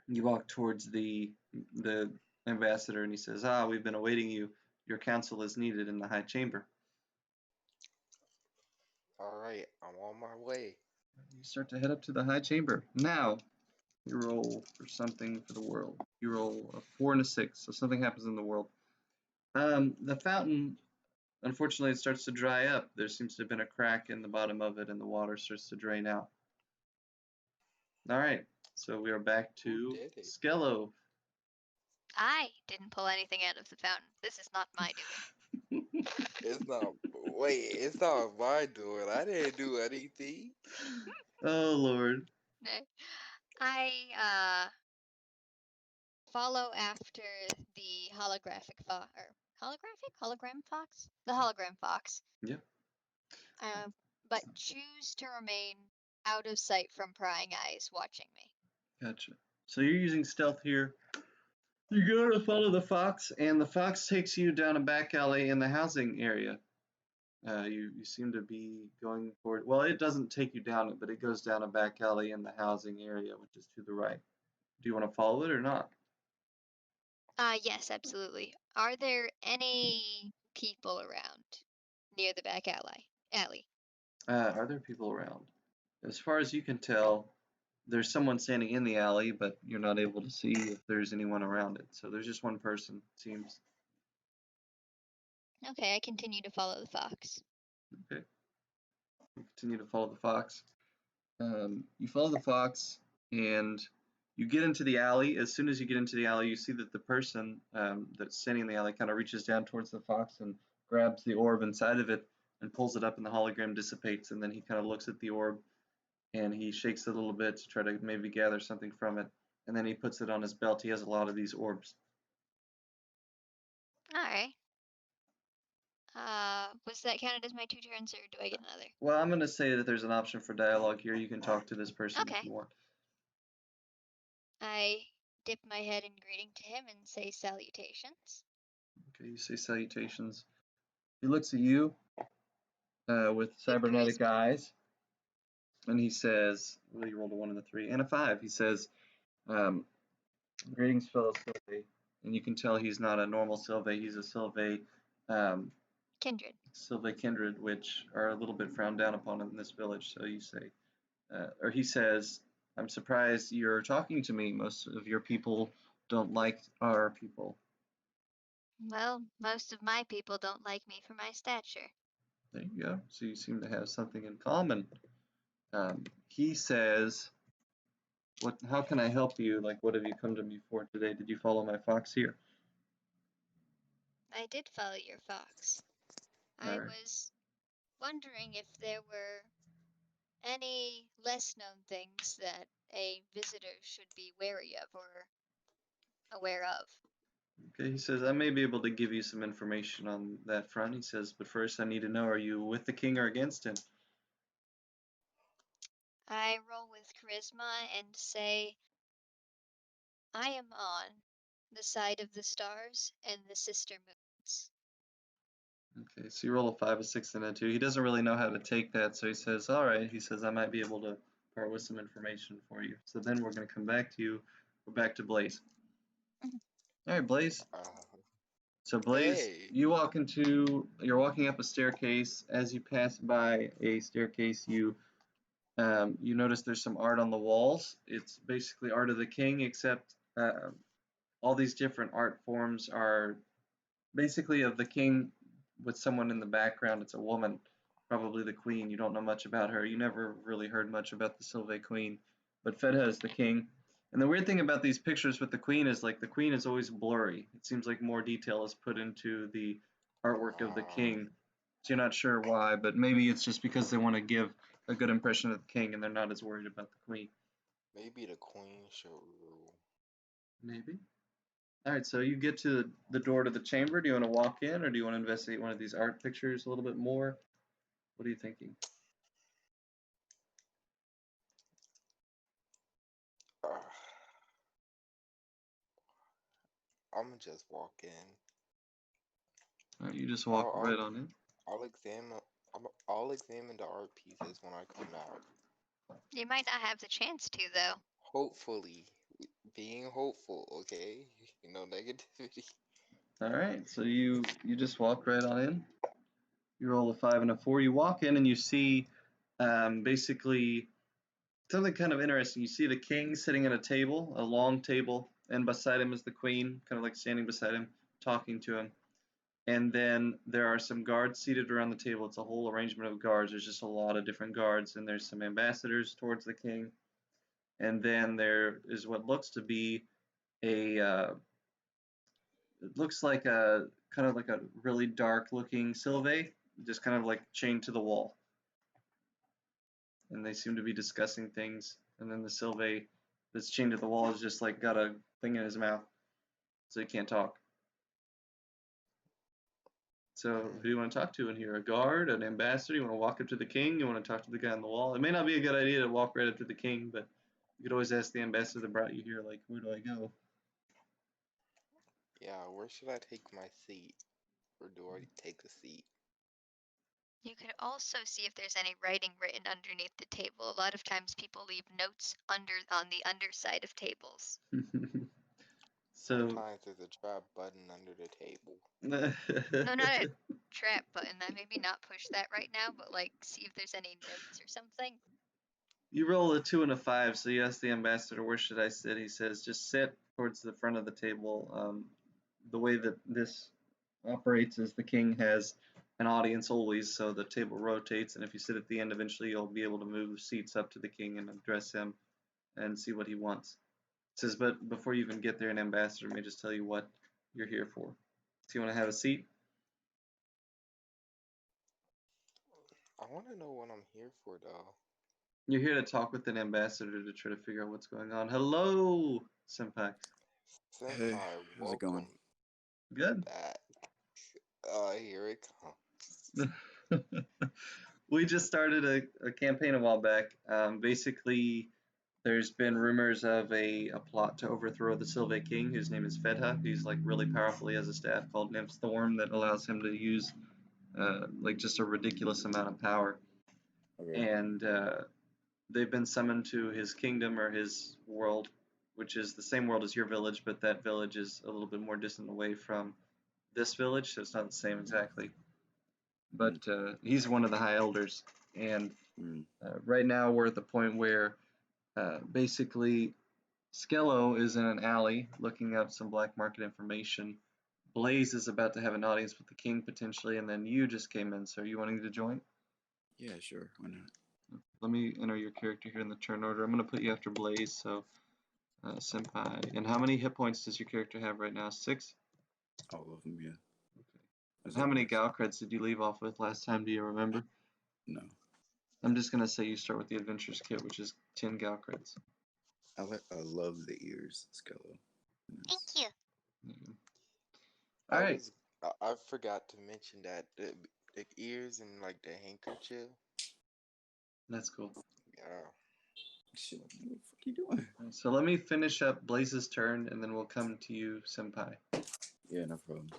Speaker 1: the ambassador, and he says, we've been awaiting you. Your counsel is needed in the high chamber.
Speaker 3: All right. I'm on my way.
Speaker 1: You start to head up to the high chamber. Now, you roll for something for the world. You roll a 4 and a 6, so something happens in the world. The fountain, unfortunately, it starts to dry up. There seems to have been a crack in the bottom of it, and the water starts to drain out. All right, so we are back to Skello.
Speaker 2: I didn't pull anything out of the fountain. This is not my doing.
Speaker 3: It's not. Wait, it's not my doing. I didn't do anything.
Speaker 1: Oh Lord.
Speaker 2: No. I follow after the hologram fox? The hologram fox.
Speaker 1: Yep.
Speaker 2: But choose to remain out of sight from prying eyes watching me.
Speaker 1: Gotcha. So you're using stealth here. You go to follow the fox, and the fox takes you down a back alley in the housing area. You seem to be going toward. Well, it doesn't take you down it, but it goes down a back alley in the housing area, which is to the right. Do you want to follow it or not?
Speaker 2: Yes, absolutely. Are there any people around near the back alley?
Speaker 1: Are there people around? As far as you can tell, there's someone standing in the alley, but you're not able to see if there's anyone around it. So there's just one person, it seems.
Speaker 2: Okay, I continue to follow the fox.
Speaker 1: Okay. You continue to follow the fox. You follow the fox, and you get into the alley. As soon as you get into the alley, you see that the person that's standing in the alley kind of reaches down towards the fox and grabs the orb inside of it and pulls it up, and the hologram dissipates. And then he kind of looks at the orb, and he shakes it a little bit to try to maybe gather something from it. And then he puts it on his belt. He has a lot of these orbs.
Speaker 2: All right. Was that counted as my 2 turns, or do I get another?
Speaker 1: Well, I'm going to say that there's an option for dialogue here. You can talk to this person
Speaker 2: Okay.
Speaker 1: if you want.
Speaker 2: I dip my head in greeting to him and say salutations.
Speaker 1: Okay, you say salutations. He looks at you with cybernetic eyes, and he says, well, you rolled a 1 and a 3 and a 5. He says, greetings, fellow Sylvae. And you can tell he's not a normal Sylvae. He's a Sylvae
Speaker 2: kindred.
Speaker 1: Sylvae kindred, which are a little bit frowned down upon in this village. So you say, or he says, I'm surprised you're talking to me. Most of your people don't like our people.
Speaker 2: Well, most of my people don't like me for my stature.
Speaker 1: There you go. So you seem to have something in common. He says, how can I help you? Like, what have you come to me for today? Did you follow my fox here?
Speaker 2: I did follow your fox. I was wondering if there were any less known things that a visitor should be wary of or aware of?
Speaker 1: Okay, he says, I may be able to give you some information on that front. He says, but first I need to know, are you with the king or against him?
Speaker 2: I roll with charisma and say, I am on the side of the stars and the sister moons.
Speaker 1: Okay, so you roll a 5, a 6, and a 2. He doesn't really know how to take that, so he says, all right. He says, I might be able to part with some information for you. So then we're going to come back to you. We're back to Blaze. All right, Blaze. So Blaze,
Speaker 3: Hey.
Speaker 1: you're walking up a staircase. As you pass by a staircase, you notice there's some art on the walls. It's basically art of the king, except all these different art forms are basically of the king with someone in the background. It's a woman, probably the queen. You don't know much about her. You never really heard much about the Sylve queen, but Fedha is the king. And the weird thing about these pictures with the queen is like the queen is always blurry. It seems like more detail is put into the artwork of the king. So you're not sure why, but maybe it's just because they want to give a good impression of the king and they're not as worried about the queen.
Speaker 3: Maybe the queen should rule.
Speaker 1: Maybe. All right, so you get to the door to the chamber. Do you want to walk in or do you want to investigate one of these art pictures a little bit more? What are you thinking?
Speaker 3: I'm gonna just walk in.
Speaker 1: All right, you just walk right on in.
Speaker 3: I'll examine the art pieces when I come out.
Speaker 2: You might not have the chance to, though.
Speaker 3: Hopefully, being hopeful, okay? No negativity.
Speaker 1: All right, so you just walk right on in. You roll a 5 and a 4. You walk in and you see basically something kind of interesting. You see the king sitting at a table, a long table, and beside him is the queen, kind of like standing beside him, talking to him. And then there are some guards seated around the table. It's a whole arrangement of guards. There's just a lot of different guards, and there's some ambassadors towards the king. And then there is what looks to be a it looks like a kind of like a really dark looking Sylve, just kind of like chained to the wall. And they seem to be discussing things. And then the Sylve that's chained to the wall is just like got a thing in his mouth, so he can't talk. So who do you want to talk to in here? A guard, an ambassador? You want to walk up to the king? You want to talk to the guy on the wall? It may not be a good idea to walk right up to the king, but you could always ask the ambassador that brought you here, like, where do I go?
Speaker 3: Yeah, where should I take my seat? Or do I take a seat?
Speaker 2: You could also see if there's any writing written underneath the table. A lot of times people leave notes on the underside of tables.
Speaker 1: So
Speaker 3: Sometimes there's a trap button under the table.
Speaker 2: No, not a trap button. That maybe not push that right now, but like see if there's any notes or something.
Speaker 1: You roll a 2 and a 5, so you ask the ambassador, where should I sit? He says, just sit towards the front of the table. The way that this operates is the king has an audience always, so the table rotates, and if you sit at the end, eventually you'll be able to move seats up to the king and address him and see what he wants. It says, but before you even get there, an ambassador may just tell you what you're here for. So you want to have a seat?
Speaker 3: I want to know what I'm here for, though.
Speaker 1: You're here to talk with an ambassador to try to figure out what's going on. Hello, Senpai.
Speaker 3: Senpai,
Speaker 4: Hey, how's it going?
Speaker 1: Good.
Speaker 3: Back. Here it comes.
Speaker 1: We just started a campaign a while back. Basically, there's been rumors of a plot to overthrow the Sylve King, whose name is Fedha. He's like really powerful. He has a staff called Nymph's Thorn that allows him to use like just a ridiculous amount of power.
Speaker 4: Okay.
Speaker 1: And they've been summoned to his kingdom or his world, which is the same world as your village, but that village is a little bit more distant away from this village, so it's not the same exactly. But he's one of the high elders, and right now we're at the point where basically Skello is in an alley looking up some black market information. Blaze is about to have an audience with the king potentially, and then you just came in, so are you wanting to join?
Speaker 4: Yeah, sure. Why not?
Speaker 1: Let me enter your character here in the turn order. I'm going to put you after Blaze, so Senpai. And how many hit points does your character have right now? 6?
Speaker 4: All of them, yeah.
Speaker 1: Okay. And how many Gal creds did you leave off with last time? Do you remember?
Speaker 4: No.
Speaker 1: I'm just gonna say you start with the adventures kit, which is 10 gal credits.
Speaker 4: I love the ears, Skello.
Speaker 2: Thank you.
Speaker 1: All right.
Speaker 3: I forgot to mention that the ears and like the handkerchief.
Speaker 1: That's cool.
Speaker 3: Yeah.
Speaker 4: Shit, what the fuck you doing?
Speaker 1: So let me finish up Blaze's turn, and then we'll come to you, Senpai.
Speaker 4: Yeah, no problem.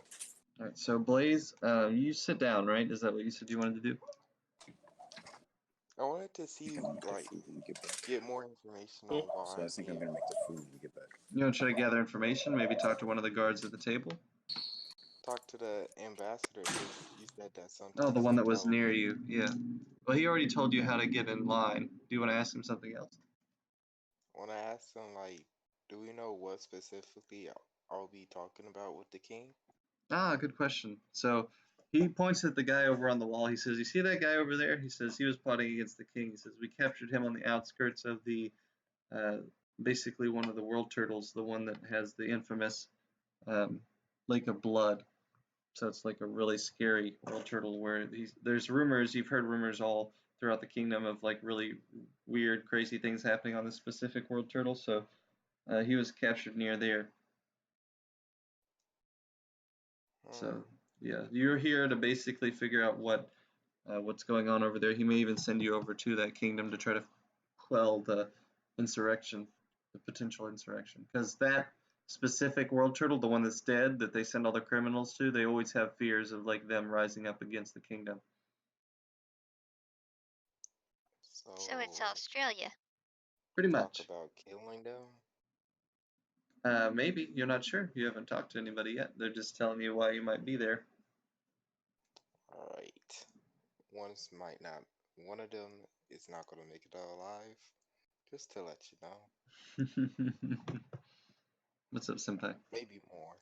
Speaker 1: All right. So Blaze, you sit down, right? Is that what you said you wanted to do?
Speaker 3: I wanted to see
Speaker 4: I'm gonna make the
Speaker 3: like
Speaker 4: food when we get back.
Speaker 3: get more information on why.
Speaker 4: So I think I'm gonna make the food when we get back.
Speaker 1: You want to try to gather information? Maybe talk to one of the guards at the table.
Speaker 3: Talk to the ambassador. 'Cause you said that sometimes.
Speaker 1: Oh, the one that was
Speaker 3: tell him.
Speaker 1: near you. Yeah. Well, he already told you how to get in line. Do you want to ask him something else?
Speaker 3: When I asked him like, do we know what specifically I'll be talking about with the king?
Speaker 1: Ah, good question. So he points at the guy over on the wall. He says, "You see that guy over there?" He says, "He was plotting against the king." He says, "We captured him on the outskirts of the, uh, basically one of the world turtles, the one that has the infamous um, Lake of Blood. So it's like a really scary world turtle where there's rumors, you've heard rumors all throughout the kingdom of like really weird, crazy things happening on this specific world turtle. So he was captured near there. So yeah, you're here to basically figure out what's going on over there. He may even send you over to that kingdom to try to quell the insurrection, the potential insurrection, because that specific world turtle, the one that's dead, that they send all the criminals to, they always have fears of like them rising up against the kingdom.
Speaker 2: So it's Australia.
Speaker 1: Pretty
Speaker 3: Talk
Speaker 1: much.
Speaker 3: about killing them.
Speaker 1: Maybe you're not sure. You haven't talked to anybody yet. They're just telling you why you might be there.
Speaker 3: All right. One of them is not gonna make it out alive. Just to let you know.
Speaker 1: What's up, Senpai?
Speaker 3: Maybe more.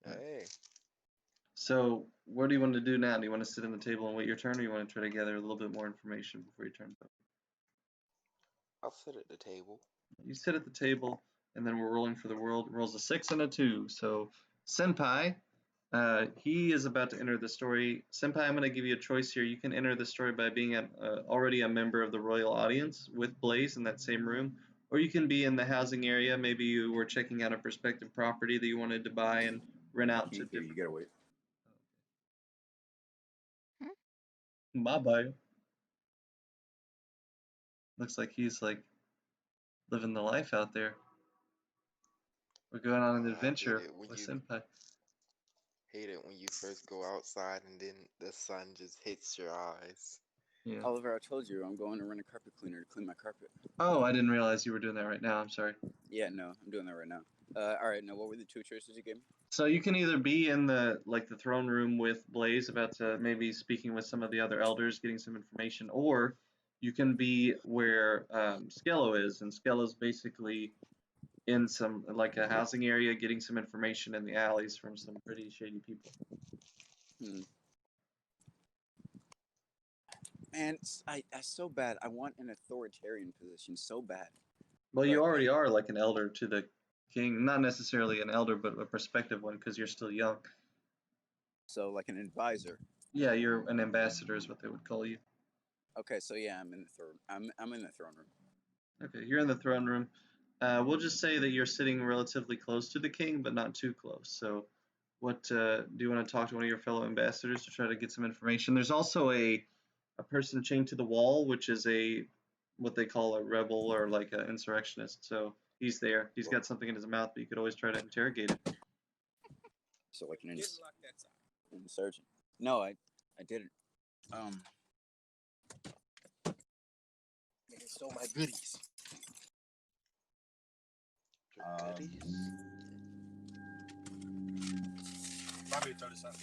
Speaker 3: Hey.
Speaker 1: So, what do you want to do now? Do you want to sit on the table and wait your turn, or you want to try to gather a little bit more information before your turn?
Speaker 3: I'll sit at the table.
Speaker 1: You sit at the table, and then we're rolling for the world. Rolls a 6 and a 2. So, Senpai, he is about to enter the story. Senpai, I'm going to give you a choice here. You can enter the story by being already a member of the royal audience with Blaze in that same room, or you can be in the housing area. Maybe you were checking out a prospective property that you wanted to buy and rent out to different.
Speaker 4: You gotta wait.
Speaker 1: Bye-bye. Looks like he's like living the life out there. We're going on an adventure with Senpai.
Speaker 3: Hate it when you first go outside and then the sun just hits your eyes.
Speaker 1: Yeah.
Speaker 4: Oliver, I told you I'm going to rent a carpet cleaner to clean my carpet.
Speaker 1: Oh, I didn't realize you were doing that right now. I'm sorry.
Speaker 4: Yeah, no, I'm doing that right now. All right, now what were the two choices you gave me?
Speaker 1: So you can either be in the throne room with Blaze, about to maybe speaking with some of the other elders, getting some information, or you can be where Skello is, and Skello's basically in some like a housing area, getting some information in the alleys from some pretty shady people.
Speaker 4: Man, I so bad. I want an authoritarian position so bad.
Speaker 1: Well, you already are like an elder to the king, not necessarily an elder, but a prospective one because you're still young.
Speaker 4: So like an advisor.
Speaker 1: Yeah, you're an ambassador is what they would call you.
Speaker 4: Okay, so yeah, I'm in the throne. I'm in the throne room.
Speaker 1: Okay, you're in the throne room. We'll just say that you're sitting relatively close to the king, but not too close. So, what do you want to talk to one of your fellow ambassadors to try to get some information? There's also a person chained to the wall, which is what they call a rebel or like an insurrectionist. So he's there. He's got something in his mouth, but you could always try to interrogate it.
Speaker 4: So like an insurgent. No, I didn't.
Speaker 5: They stole my goodies. Probably throw this out.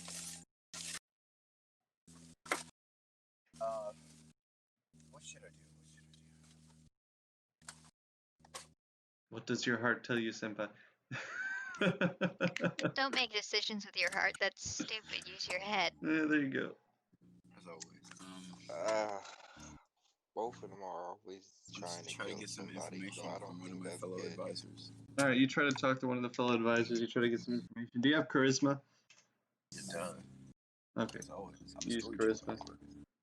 Speaker 5: What should I do?
Speaker 1: What does your heart tell you, Senpai?
Speaker 2: Don't make decisions with your heart. That's stupid. Use your head.
Speaker 1: Yeah, there you go.
Speaker 4: As always.
Speaker 3: Both of them are always trying
Speaker 4: to get some
Speaker 3: somebody,
Speaker 4: information
Speaker 3: so I don't
Speaker 4: from one of
Speaker 3: think
Speaker 4: my
Speaker 3: that's
Speaker 4: fellow
Speaker 3: good.
Speaker 4: advisors.
Speaker 1: All right, you try to talk to one of the fellow advisors. You try to get some information. Do you have charisma?
Speaker 5: It does.
Speaker 1: Okay.
Speaker 5: As always.
Speaker 1: Use charisma.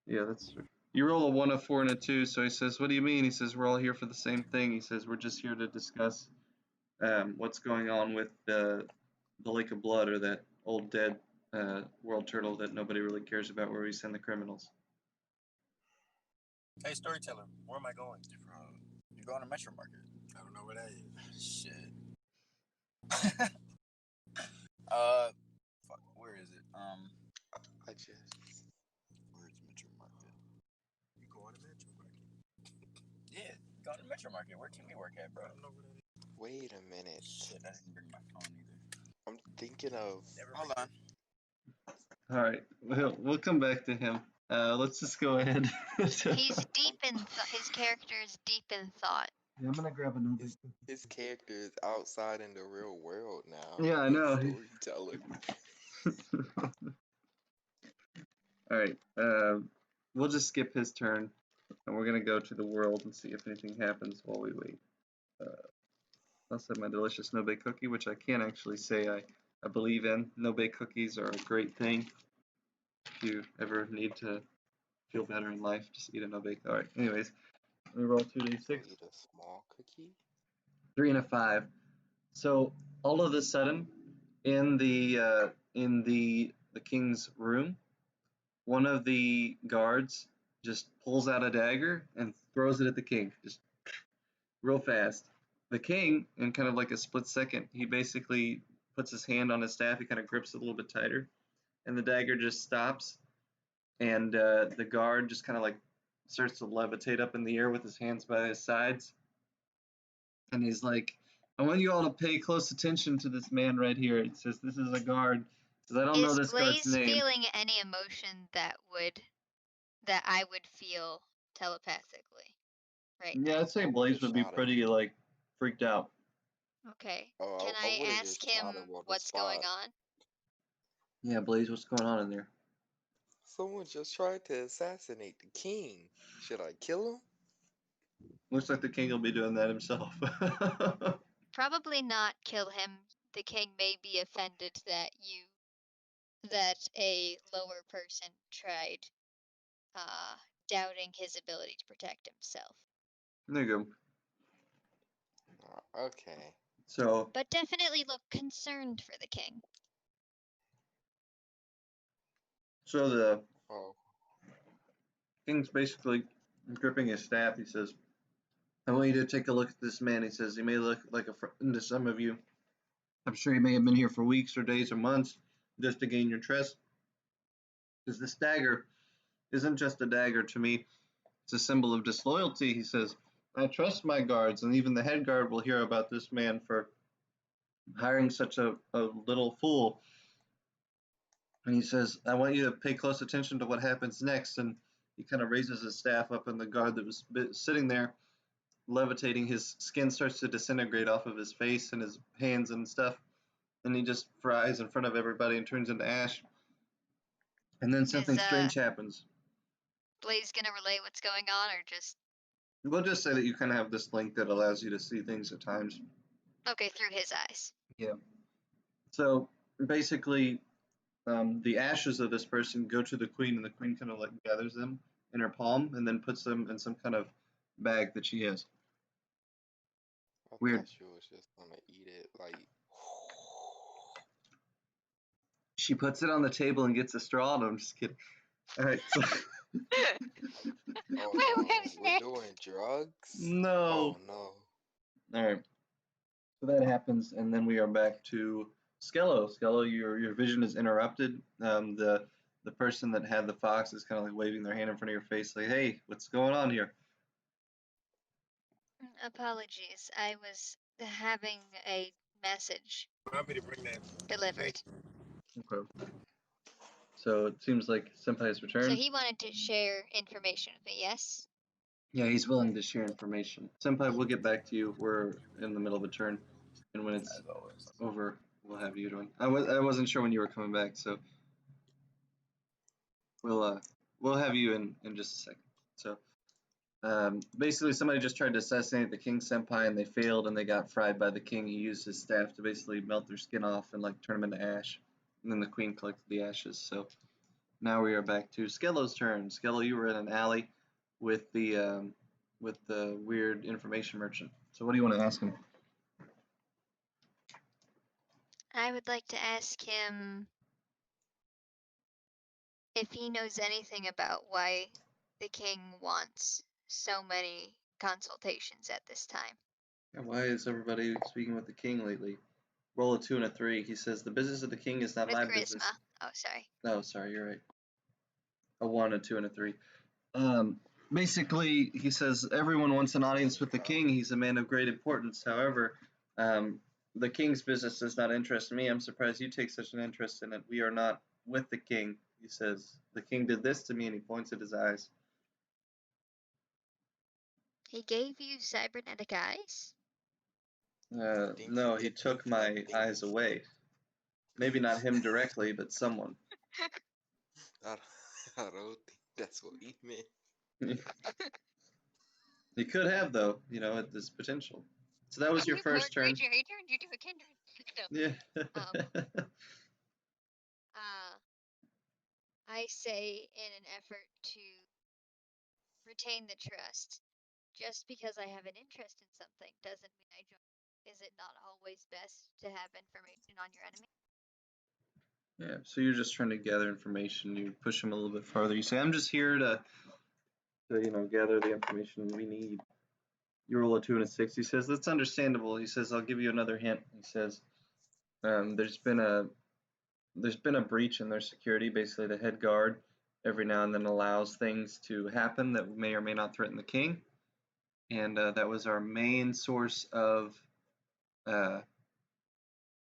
Speaker 1: Yeah, that's true. You roll a 1, a 4, and a 2. So he says, "What do you mean?" He says, "We're all here for the same thing." He says, "We're just here to discuss what's going on with the Lake of Blood, or that old dead world turtle that nobody really cares about, where we send the criminals."
Speaker 5: Hey, storyteller, where am I going?
Speaker 4: You're going to Metro Market.
Speaker 5: I don't know where that is.
Speaker 4: Shit. Fuck. Where is it?
Speaker 3: I just.
Speaker 4: Where's Metro Market?
Speaker 5: You going to Metro Market?
Speaker 4: Yeah, going to Metro Market. Where can we work at, bro?
Speaker 5: I don't know where that is.
Speaker 3: Wait a minute.
Speaker 4: Shit, I didn't bring my phone either.
Speaker 3: I'm thinking of.
Speaker 4: Hold on.
Speaker 1: All right, we'll come back to him. Let's just go ahead.
Speaker 2: He's deep in his character is deep in thought.
Speaker 1: Yeah, I'm gonna grab another.
Speaker 3: His character is outside in the real world now.
Speaker 1: Yeah, I know.
Speaker 3: Storyteller.
Speaker 1: All right, we'll just skip his turn, and we're gonna go to the world and see if anything happens while we wait. I'll have my delicious no-bake cookie, which I can't actually say I believe in. No-bake cookies are a great thing. If you ever need to feel better in life, just eat a no-bake. All right. Anyways, let me roll 2d6.
Speaker 3: Eat a small cookie.
Speaker 1: 3 and a 5. So all of a sudden, in the king's room, one of the guards just pulls out a dagger and throws it at the king, just real fast. The king, in kind of like a split second, he basically puts his hand on his staff. He kind of grips it a little bit tighter, and the dagger just stops. And the guard just kind of like starts to levitate up in the air with his hands by his sides. And he's like, "I want you all to pay close attention to this man right here." It says, "This is a guard." It says, "I don't know
Speaker 2: Is
Speaker 1: this guard's
Speaker 2: Blaze
Speaker 1: name."
Speaker 2: feeling any emotion that I would feel telepathically right
Speaker 1: Yeah,
Speaker 2: now?
Speaker 1: I'd say
Speaker 3: I
Speaker 1: Blaze
Speaker 3: would've
Speaker 1: would be
Speaker 3: shot him.
Speaker 1: pretty like freaked out.
Speaker 2: Okay.
Speaker 3: Oh,
Speaker 2: Can
Speaker 3: I
Speaker 2: I
Speaker 3: would've
Speaker 2: ask
Speaker 3: just shot
Speaker 2: him
Speaker 3: him on the
Speaker 2: what's going
Speaker 3: spot.
Speaker 2: on?
Speaker 1: Yeah, Blaze, what's going on in there?
Speaker 3: Someone just tried to assassinate the king. Should I kill him?
Speaker 1: Looks like the king will be doing that himself.
Speaker 2: Probably not kill him. The king may be offended that a lower person tried doubting his ability to protect himself.
Speaker 1: There you go.
Speaker 3: Okay.
Speaker 1: So,
Speaker 2: But definitely look concerned for the king.
Speaker 1: the
Speaker 3: Oh,
Speaker 1: king's basically gripping his staff. He says, "I want you to take a look at this man." He says, "He may look like a friend to some of you. I'm sure he may have been here for weeks or days or months just to gain your trust. Because this dagger isn't just a dagger to me, it's a symbol of disloyalty." He says, "I trust my guards, and even the head guard will hear about this man for hiring such a little fool." And he says, "I want you to pay close attention to what happens next." And he kind of raises his staff up, and the guard that was sitting there levitating, his skin starts to disintegrate off of his face and his hands and stuff. And he just fries in front of everybody and turns into ash. And then something strange happens.
Speaker 2: Blaze gonna relay what's going on, or just?
Speaker 1: We'll just say that you kind of have this link that allows you to see things at times.
Speaker 2: Okay, through his eyes.
Speaker 1: Yeah. So basically, the ashes of this person go to the queen, and the queen kind of like gathers them in her palm and then puts them in some kind of bag that she has.
Speaker 3: I
Speaker 1: Weird.
Speaker 3: thought she was just gonna eat it like.
Speaker 1: She puts it on the table and gets a straw. No, I'm just kidding. All right. So
Speaker 3: Oh
Speaker 2: Where
Speaker 3: no,
Speaker 2: was
Speaker 3: we're
Speaker 2: it?
Speaker 3: doing drugs?
Speaker 1: no.
Speaker 3: Oh no.
Speaker 1: All right. So that happens, and then we are back to Skello. Skello, your vision is interrupted. The person that had the fox is kind of like waving their hand in front of your face, like, "Hey, what's going on here?"
Speaker 2: Apologies, I was having a message
Speaker 5: Want me to bring that?
Speaker 2: delivered.
Speaker 1: Okay. So it seems like Senpai has
Speaker 2: So
Speaker 1: returned.
Speaker 2: he wanted to share information with me, yes?
Speaker 1: Yeah, he's willing to share information. Senpai, we'll get back to you. We're in the middle of a turn, and when it's
Speaker 4: As always.
Speaker 1: over, we'll have you doing. I wasn't sure when you were coming back, so we'll have you in just a second. So basically, somebody just tried to assassinate the king senpai, and they failed, and they got fried by the king. He used his staff to basically melt their skin off and like turn them into ash, and then the queen collected the ashes. So now we are back to Skello's turn. Skello, you were in an alley. with the weird information merchant. So what do you want to ask him?
Speaker 2: I would like to ask him if he knows anything about why the king wants so many consultations at this time.
Speaker 1: And why is everybody speaking with the king lately? Roll a 2 and a 3. He says, the business of the king is not
Speaker 2: With
Speaker 1: my
Speaker 2: charisma.
Speaker 1: business.
Speaker 2: Oh, sorry.
Speaker 1: Oh, sorry, you're right. A 1, a 2, and a 3. Basically, he says, everyone wants an audience with the king. He's a man of great importance. However, the king's business does not interest me. I'm surprised you take such an interest in it. We are not with the king. He says, the king did this to me, and he points at his eyes.
Speaker 2: He gave you cybernetic eyes?
Speaker 3: Think
Speaker 1: No,
Speaker 3: he
Speaker 1: he
Speaker 3: could
Speaker 1: took
Speaker 3: think like
Speaker 1: my
Speaker 3: things.
Speaker 1: eyes away. Maybe not him directly, but someone.
Speaker 3: I don't think that's what he meant.
Speaker 1: He could have, though, at this potential. So that was your first turn.
Speaker 2: Your turn. You do a kindred.
Speaker 1: Yeah.
Speaker 2: I say in an effort to retain the trust, just because I have an interest in something doesn't mean I join. Is it not always best to have information on your enemy?
Speaker 1: Yeah, so you're just trying to gather information. You push him a little bit farther. You say, I'm just here to gather the information we need. You roll a 2 and a 6. He says, that's understandable. He says, I'll give you another hint. He says, there's been a breach in their security. Basically, the head guard every now and then allows things to happen that may or may not threaten the king. And that was our main source of, what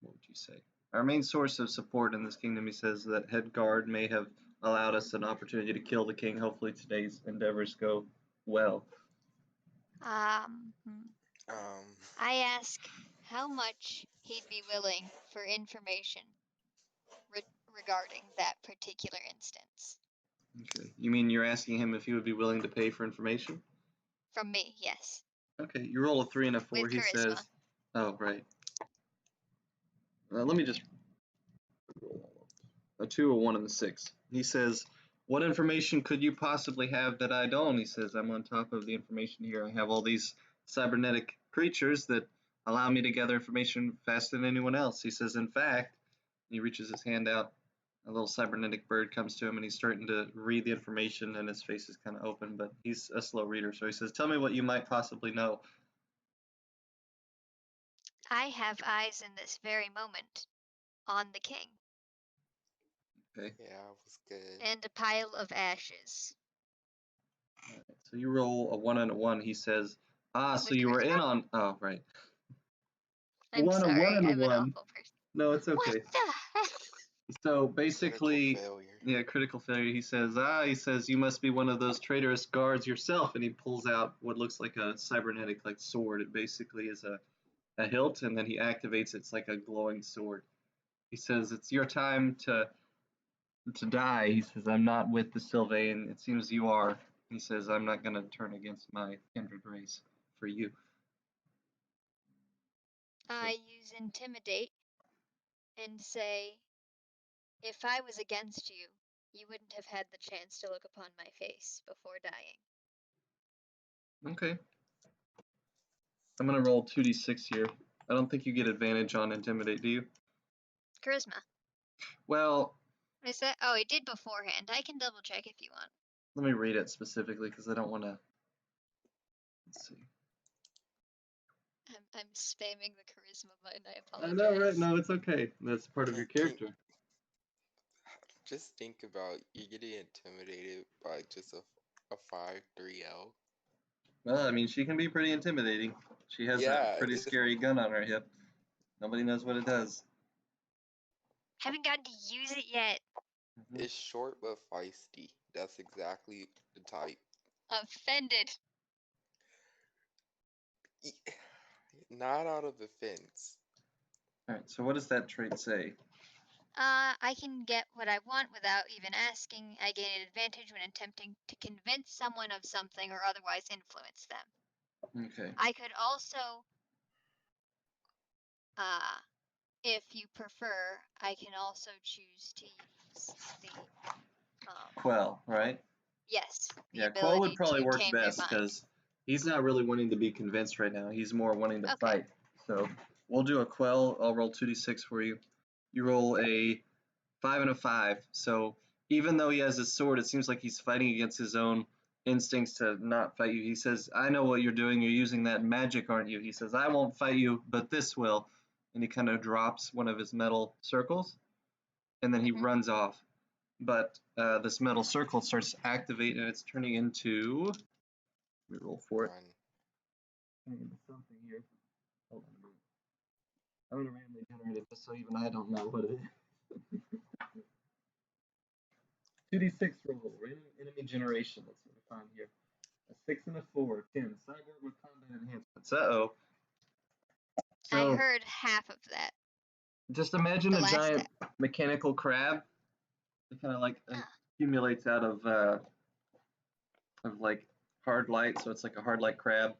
Speaker 1: would you say? Our main source of support in this kingdom. He says that head guard may have allowed us an opportunity to kill the king. Hopefully today's endeavors go well.
Speaker 2: I ask how much he'd be willing for information regarding that particular instance.
Speaker 1: Okay. You mean you're asking him if he would be willing to pay for information?
Speaker 2: From me, yes.
Speaker 1: Okay. You roll a 3 and a 4.
Speaker 2: With
Speaker 1: He
Speaker 2: charisma.
Speaker 1: says, oh, right. Let me just roll a 2, a 1, and a 6. He says, what information could you possibly have that I don't? He says, I'm on top of the information here. I have all these cybernetic creatures that allow me to gather information faster than anyone else. He says, in fact, he reaches his hand out. A little cybernetic bird comes to him, and he's starting to read the information, and his face is kind of open, but he's a slow reader. So he says, tell me what you might possibly know.
Speaker 2: I have eyes in this very moment on the king.
Speaker 1: Okay.
Speaker 3: Yeah, it was good.
Speaker 2: And a pile of ashes.
Speaker 1: All right, so you roll a 1 and a 1. He says, so
Speaker 2: With
Speaker 1: you were in
Speaker 2: charisma?
Speaker 1: on, oh, right.
Speaker 2: I'm
Speaker 1: A
Speaker 2: sorry,
Speaker 1: 1 and a
Speaker 2: I'm an
Speaker 1: 1.
Speaker 2: awful person.
Speaker 1: No, it's okay.
Speaker 2: What the heck?
Speaker 1: So basically,
Speaker 3: Critical failure.
Speaker 1: yeah, critical failure. He says, you must be one of those traitorous guards yourself. And he pulls out what looks like a cybernetic sword. It basically is a hilt, and then he activates it. It's like a glowing sword. He says, it's your time to die. He says, I'm not with the Sylvain. It seems you are. He says, I'm not going to turn against my kindred race for you.
Speaker 2: I use intimidate and say, if I was against you, you wouldn't have had the chance to look upon my face before dying.
Speaker 1: Okay. I'm going to roll 2d6 here. I don't think you get advantage on intimidate, do you?
Speaker 2: Charisma.
Speaker 1: Well,
Speaker 2: Is that? Oh, it did beforehand. I can double check if you want.
Speaker 1: let me read it specifically because I don't want to. Let's see.
Speaker 2: I'm spamming the charisma button. I
Speaker 1: I
Speaker 2: apologize.
Speaker 1: know, right? No, it's okay. That's part of your character.
Speaker 3: Just think about you getting intimidated by just a 5-3L.
Speaker 1: Well, I mean, she can be pretty intimidating. She has a pretty scary gun on her hip. Nobody knows what it does.
Speaker 2: Haven't gotten to use it yet.
Speaker 3: It's short but feisty. That's exactly the type.
Speaker 2: Offended.
Speaker 3: Not out of offense.
Speaker 1: All right. So what does that trait say?
Speaker 2: I can get what I want without even asking. I gain an advantage when attempting to convince someone of something or otherwise influence them.
Speaker 1: Okay.
Speaker 2: I could also, if you prefer, I can also choose to use the
Speaker 1: Quell, right?
Speaker 2: Yes. The
Speaker 1: Yeah, Quell would
Speaker 2: ability
Speaker 1: probably
Speaker 2: to
Speaker 1: work
Speaker 2: tame your
Speaker 1: best
Speaker 2: mind.
Speaker 1: because he's not really wanting to be convinced right now. He's more wanting to
Speaker 2: Okay.
Speaker 1: fight. So we'll do a Quell. I'll roll 2d6 for you. You roll a 5 and a 5. So even though he has his sword, it seems like he's fighting against his own instincts to not fight you. He says, I know what you're doing. You're using that magic, aren't you? He says, I won't fight you, but this will. And he kind of drops one of his metal circles, and then he
Speaker 2: Mhm.
Speaker 1: runs off. But this metal circle starts to activate, and it's turning into. Let me roll for it.
Speaker 3: Run.
Speaker 1: Turning into something here. Hold on a minute. I'm going to randomly generate it just so even I don't know what it is. 2d6 roll, random enemy generation. That's what I find here. A 6 and a 4, 10. Cyborg with combat enhancements. Uh-oh.
Speaker 2: I
Speaker 1: So
Speaker 2: heard half of that.
Speaker 1: just imagine
Speaker 2: The
Speaker 1: a
Speaker 2: last
Speaker 1: giant mechanical crab. It kind of like accumulates out of like hard light, so it's like a hard light crab,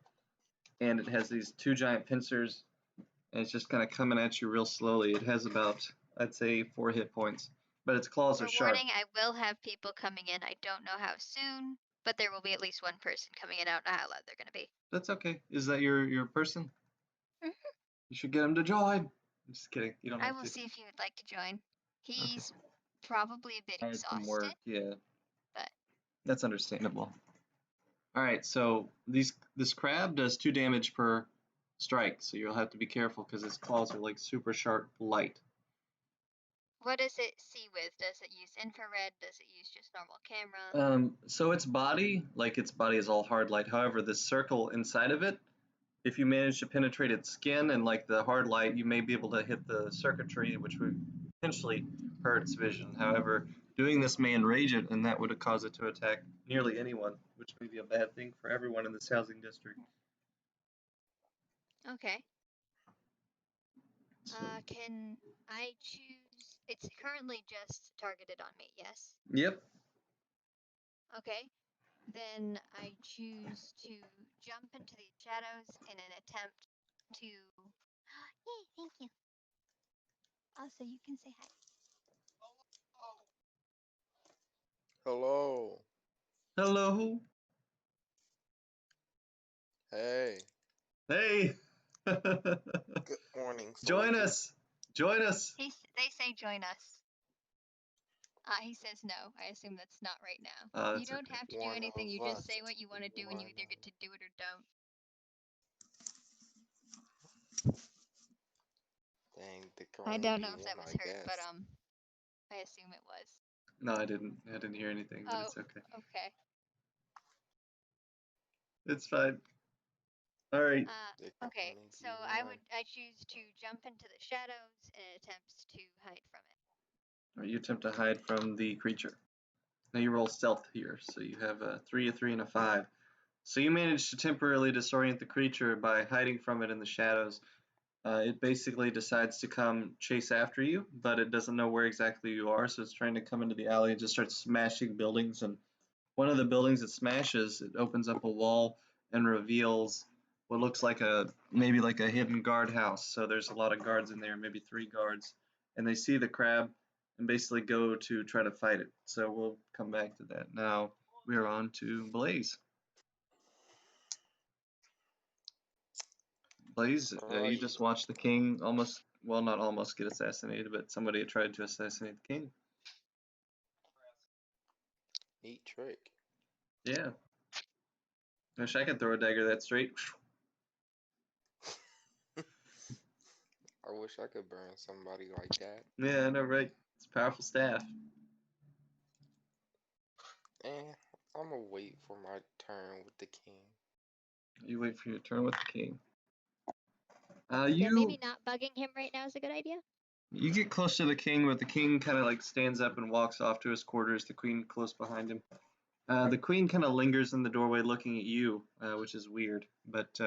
Speaker 1: and it has these two giant pincers, and it's just kind of coming at you real slowly. It has about, I'd say, 4 hit points, but its claws are sharp.
Speaker 2: Warning, I will have people coming in. I don't know how soon, but there will be at least one person coming in. I don't know how loud they're going to be.
Speaker 1: That's okay. Is that your person?
Speaker 2: Mhm.
Speaker 1: You should get him to join. I'm just kidding. You don't
Speaker 2: I
Speaker 1: have
Speaker 2: will
Speaker 1: to.
Speaker 2: see if he would like to join. He's probably a bit
Speaker 1: I had some work.
Speaker 2: exhausted,
Speaker 1: Yeah,
Speaker 2: but
Speaker 1: that's understandable. All right, so this crab does 2 damage per strike, so you'll have to be careful because its claws are like super sharp light.
Speaker 2: what does it see with? Does it use infrared? Does it use just normal camera?
Speaker 1: So its body is all hard light. However, the circle inside of it, if you manage to penetrate its skin and like the hard light, you may be able to hit the circuitry, which would potentially hurt its vision. However, doing this may enrage it, and that would cause it to attack nearly anyone, which may be a bad thing for everyone in this housing district.
Speaker 2: Okay.
Speaker 1: So,
Speaker 2: Can I choose? It's currently just targeted on me, yes?
Speaker 1: yep.
Speaker 2: Okay. Then I choose to jump into the shadows in an attempt to. Yay, thank you. Also, you can say hi.
Speaker 3: Hello.
Speaker 1: Hello.
Speaker 3: Hey.
Speaker 1: Hey.
Speaker 3: Good morning,
Speaker 1: Join
Speaker 3: soldier.
Speaker 1: us. Join us.
Speaker 2: They say join us. He says no. I assume that's not right now. You
Speaker 1: That's
Speaker 2: don't
Speaker 1: okay.
Speaker 2: have to do
Speaker 3: One
Speaker 2: anything. You
Speaker 3: of
Speaker 2: just
Speaker 3: us.
Speaker 2: say what you want to do, and you
Speaker 3: One
Speaker 2: either get to do it or don't.
Speaker 3: Dang, there can
Speaker 2: I
Speaker 3: only
Speaker 2: don't
Speaker 3: be
Speaker 2: know if that
Speaker 3: one,
Speaker 2: was
Speaker 3: I
Speaker 2: heard, but
Speaker 3: guess.
Speaker 2: I assume it was.
Speaker 1: No, I didn't hear anything, but it's okay.
Speaker 2: Okay.
Speaker 1: It's fine. All right.
Speaker 3: There can
Speaker 2: Okay.
Speaker 3: only
Speaker 2: So
Speaker 3: be one.
Speaker 2: I choose to jump into the shadows in attempts to hide from it.
Speaker 1: All right, you attempt to hide from the creature. Now you roll stealth here, so you have a 3, a 3, and a 5. So you manage to temporarily disorient the creature by hiding from it in the shadows. It basically decides to come chase after you, but it doesn't know where exactly you are, so it's trying to come into the alley and just starts smashing buildings. And one of the buildings it smashes, it opens up a wall and reveals what looks like maybe like a hidden guardhouse. So there's a lot of guards in there, maybe 3 guards, and they see the crab and basically go to try to fight it. So we'll come back to that. Now we are on to Blaze. Blaze, you
Speaker 3: Alright.
Speaker 1: just watched the king almost, well, not almost get assassinated, but somebody had tried to assassinate the king.
Speaker 3: Neat trick.
Speaker 1: Yeah. Wish I could throw a dagger that straight.
Speaker 3: I wish I could burn somebody like that.
Speaker 1: Yeah, I know, right? It's a powerful staff.
Speaker 3: I'm gonna wait for my turn with the king.
Speaker 1: You wait for your turn with the king.
Speaker 2: Yeah, maybe not bugging him right now is a good idea.
Speaker 1: You get close to the king, but the king kind of like stands up and walks off to his quarters, the queen close behind him. The queen kind of lingers in the doorway looking at you, which is weird, but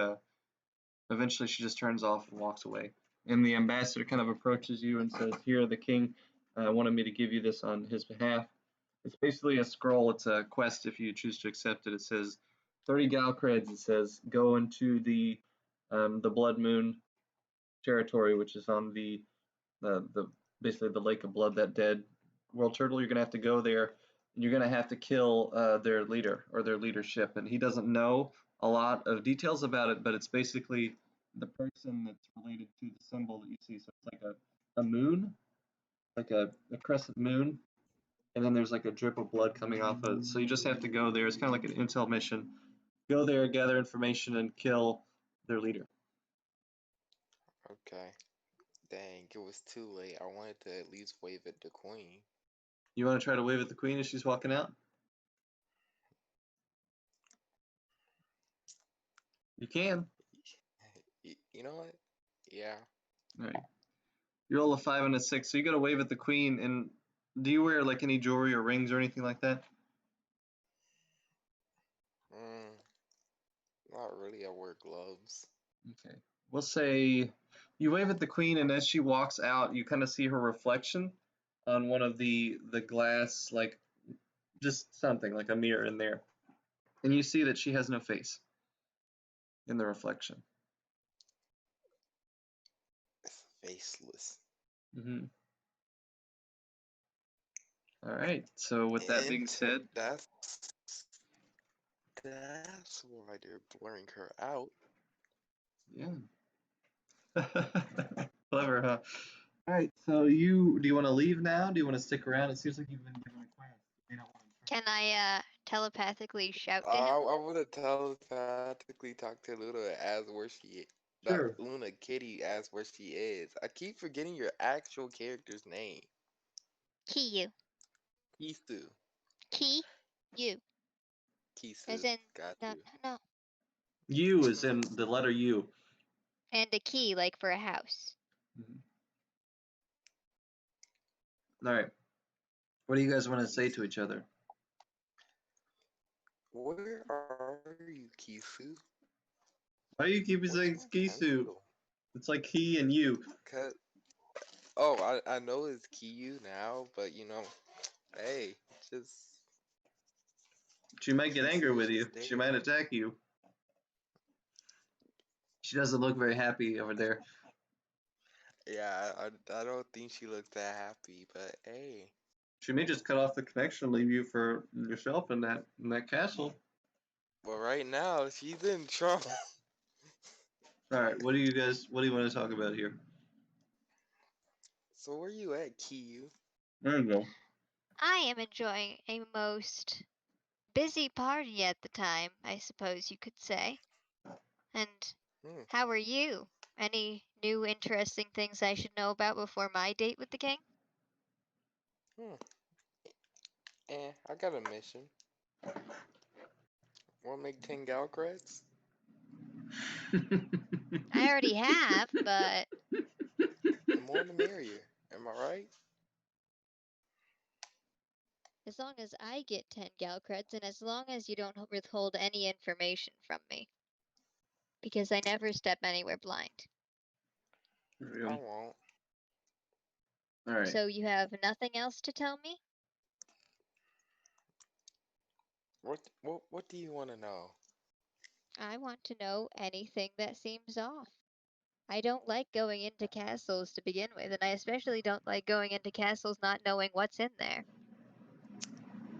Speaker 1: eventually she just turns off and walks away. And the ambassador kind of approaches you and says, here, the king wanted me to give you this on his behalf. It's basically a scroll. It's a quest if you choose to accept it. It says 30 gal creds. It says go into the Blood Moon territory, which is on the basically the Lake of Blood, that dead world turtle. You're gonna have to go there you're going to have to kill their leader or their leadership. And he doesn't know a lot of details about it, but it's basically the person that's related to the symbol that you see. So it's like a moon, like a crescent moon, and then there's like a drip of blood coming off of it. So you just have to go there. It's kind of like an intel mission. Go there, gather information, and kill their leader.
Speaker 3: Okay. Dang, it was too late. I wanted to at least wave at the queen.
Speaker 1: You want to try to wave at the queen as she's walking out? You can.
Speaker 3: You know what? Yeah.
Speaker 1: All right. You roll a 5 and a 6, so you got to wave at the queen. And do you wear like any jewelry or rings or anything like that?
Speaker 3: Not really. I wear gloves.
Speaker 1: Okay. We'll say you wave at the queen, and as she walks out, you kind of see her reflection on one of the glass, like just something like a mirror in there, and you see that she has no face in the reflection.
Speaker 3: It's faceless.
Speaker 1: Mm-hmm. All right. So with that being said,
Speaker 3: that's why they're blurring her out.
Speaker 1: Yeah. Clever, huh? All right. So do you want to leave now? Do you want to stick around? It seems like you've been given a quest. You may not want to
Speaker 2: Can I telepathically shout to
Speaker 3: I
Speaker 2: him?
Speaker 3: want to telepathically talk to Luna and ask where she is.
Speaker 1: Sure.
Speaker 3: Not Luna, Kitty, ask where she is. I keep forgetting your actual character's name.
Speaker 2: Kiyu.
Speaker 3: Kisu.
Speaker 2: Kiyu.
Speaker 3: Kisu.
Speaker 2: As in,
Speaker 3: Got
Speaker 2: no,
Speaker 3: you.
Speaker 2: no.
Speaker 1: U is in the letter U.
Speaker 2: And a key, like for a house.
Speaker 1: All right. What do you guys want to say to each other?
Speaker 3: Where are you, Kisu?
Speaker 1: Why do you keep
Speaker 3: Where's
Speaker 1: saying
Speaker 3: my
Speaker 1: Skisu?
Speaker 3: pencil?
Speaker 1: It's like he and you.
Speaker 3: I know it's Kiyu now, but you know, hey, just
Speaker 1: She might get angry with you.
Speaker 3: Kisu's
Speaker 1: She
Speaker 3: there.
Speaker 1: might attack you. She doesn't look very happy over there.
Speaker 3: Yeah, I don't think she looks that happy, but hey.
Speaker 1: She may just cut off the connection, leave you for yourself in that castle.
Speaker 3: Well, right now she's in trouble.
Speaker 1: All right, what do you want to talk about here?
Speaker 3: So where you at, Kiyu?
Speaker 1: There you go.
Speaker 2: I am enjoying a most busy party at the time, I suppose you could say. And how are you? Any new interesting things I should know about before my date with the king?
Speaker 3: I got a mission. Want to make 10 gal creds?
Speaker 2: I already have, but
Speaker 3: The more the merrier. Am I right?
Speaker 2: as long as I get 10 gal creds and as long as you don't withhold any information from me. Because I never step anywhere blind.
Speaker 3: I won't.
Speaker 1: All right.
Speaker 2: So you have nothing else to tell me?
Speaker 3: What do you want to know?
Speaker 2: I want to know anything that seems off. I don't like going into castles to begin with, and I especially don't like going into castles not knowing what's in there.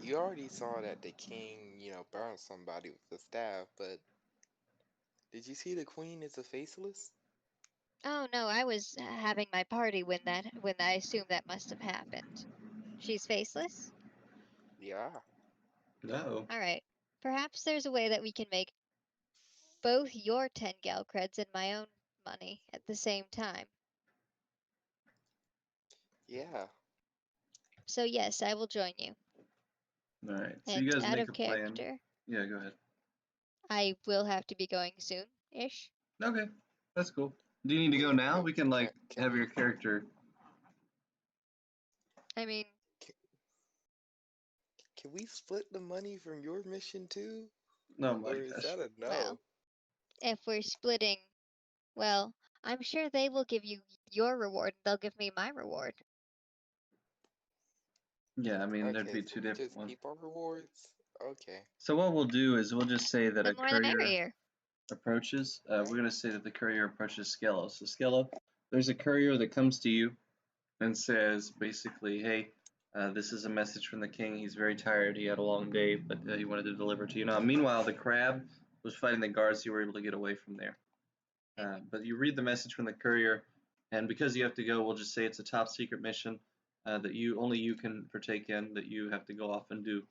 Speaker 3: You already saw that the king, burned somebody with the staff, but did you see the queen is a faceless?
Speaker 2: Oh no, I was having my party when I assume that must have happened. She's faceless?
Speaker 3: Yeah.
Speaker 1: No.
Speaker 2: Alright. Perhaps there's a way that we can make both your 10 gal creds and my own money at the same time.
Speaker 3: Yeah.
Speaker 2: So yes, I will join you.
Speaker 1: All right. So
Speaker 2: And
Speaker 1: you guys
Speaker 2: out
Speaker 1: make
Speaker 2: of
Speaker 1: a plan.
Speaker 2: character,
Speaker 1: Yeah, go ahead.
Speaker 2: I will have to be going soon-ish.
Speaker 1: Okay, that's cool. Do you need to go now? We can like have your character.
Speaker 2: I mean,
Speaker 3: can we split the money from your mission too?
Speaker 1: Oh my
Speaker 3: Or is
Speaker 1: gosh.
Speaker 3: that a no?
Speaker 2: well, if we're splitting, well, I'm sure they will give you your reward and they'll give me my reward.
Speaker 1: Yeah, I mean there'd
Speaker 3: Okay,
Speaker 1: be
Speaker 3: so
Speaker 1: two
Speaker 3: we
Speaker 1: different
Speaker 3: just
Speaker 1: ones.
Speaker 3: keep our rewards? Okay.
Speaker 1: So what we'll do is we'll just say that
Speaker 2: The
Speaker 1: a
Speaker 2: more the
Speaker 1: courier
Speaker 2: merrier.
Speaker 1: approaches. We're gonna say that the courier approaches Skello. So Skello, there's a courier that comes to you and says basically, hey, This is a message from the king. He's very tired. He had a long day, but he wanted to deliver to you. Now, meanwhile, the crab was fighting the guards. You were able to get away from there. But you read the message from the courier, and because you have to go, we'll just say it's a top secret mission that only you can partake in, that you have to go off and do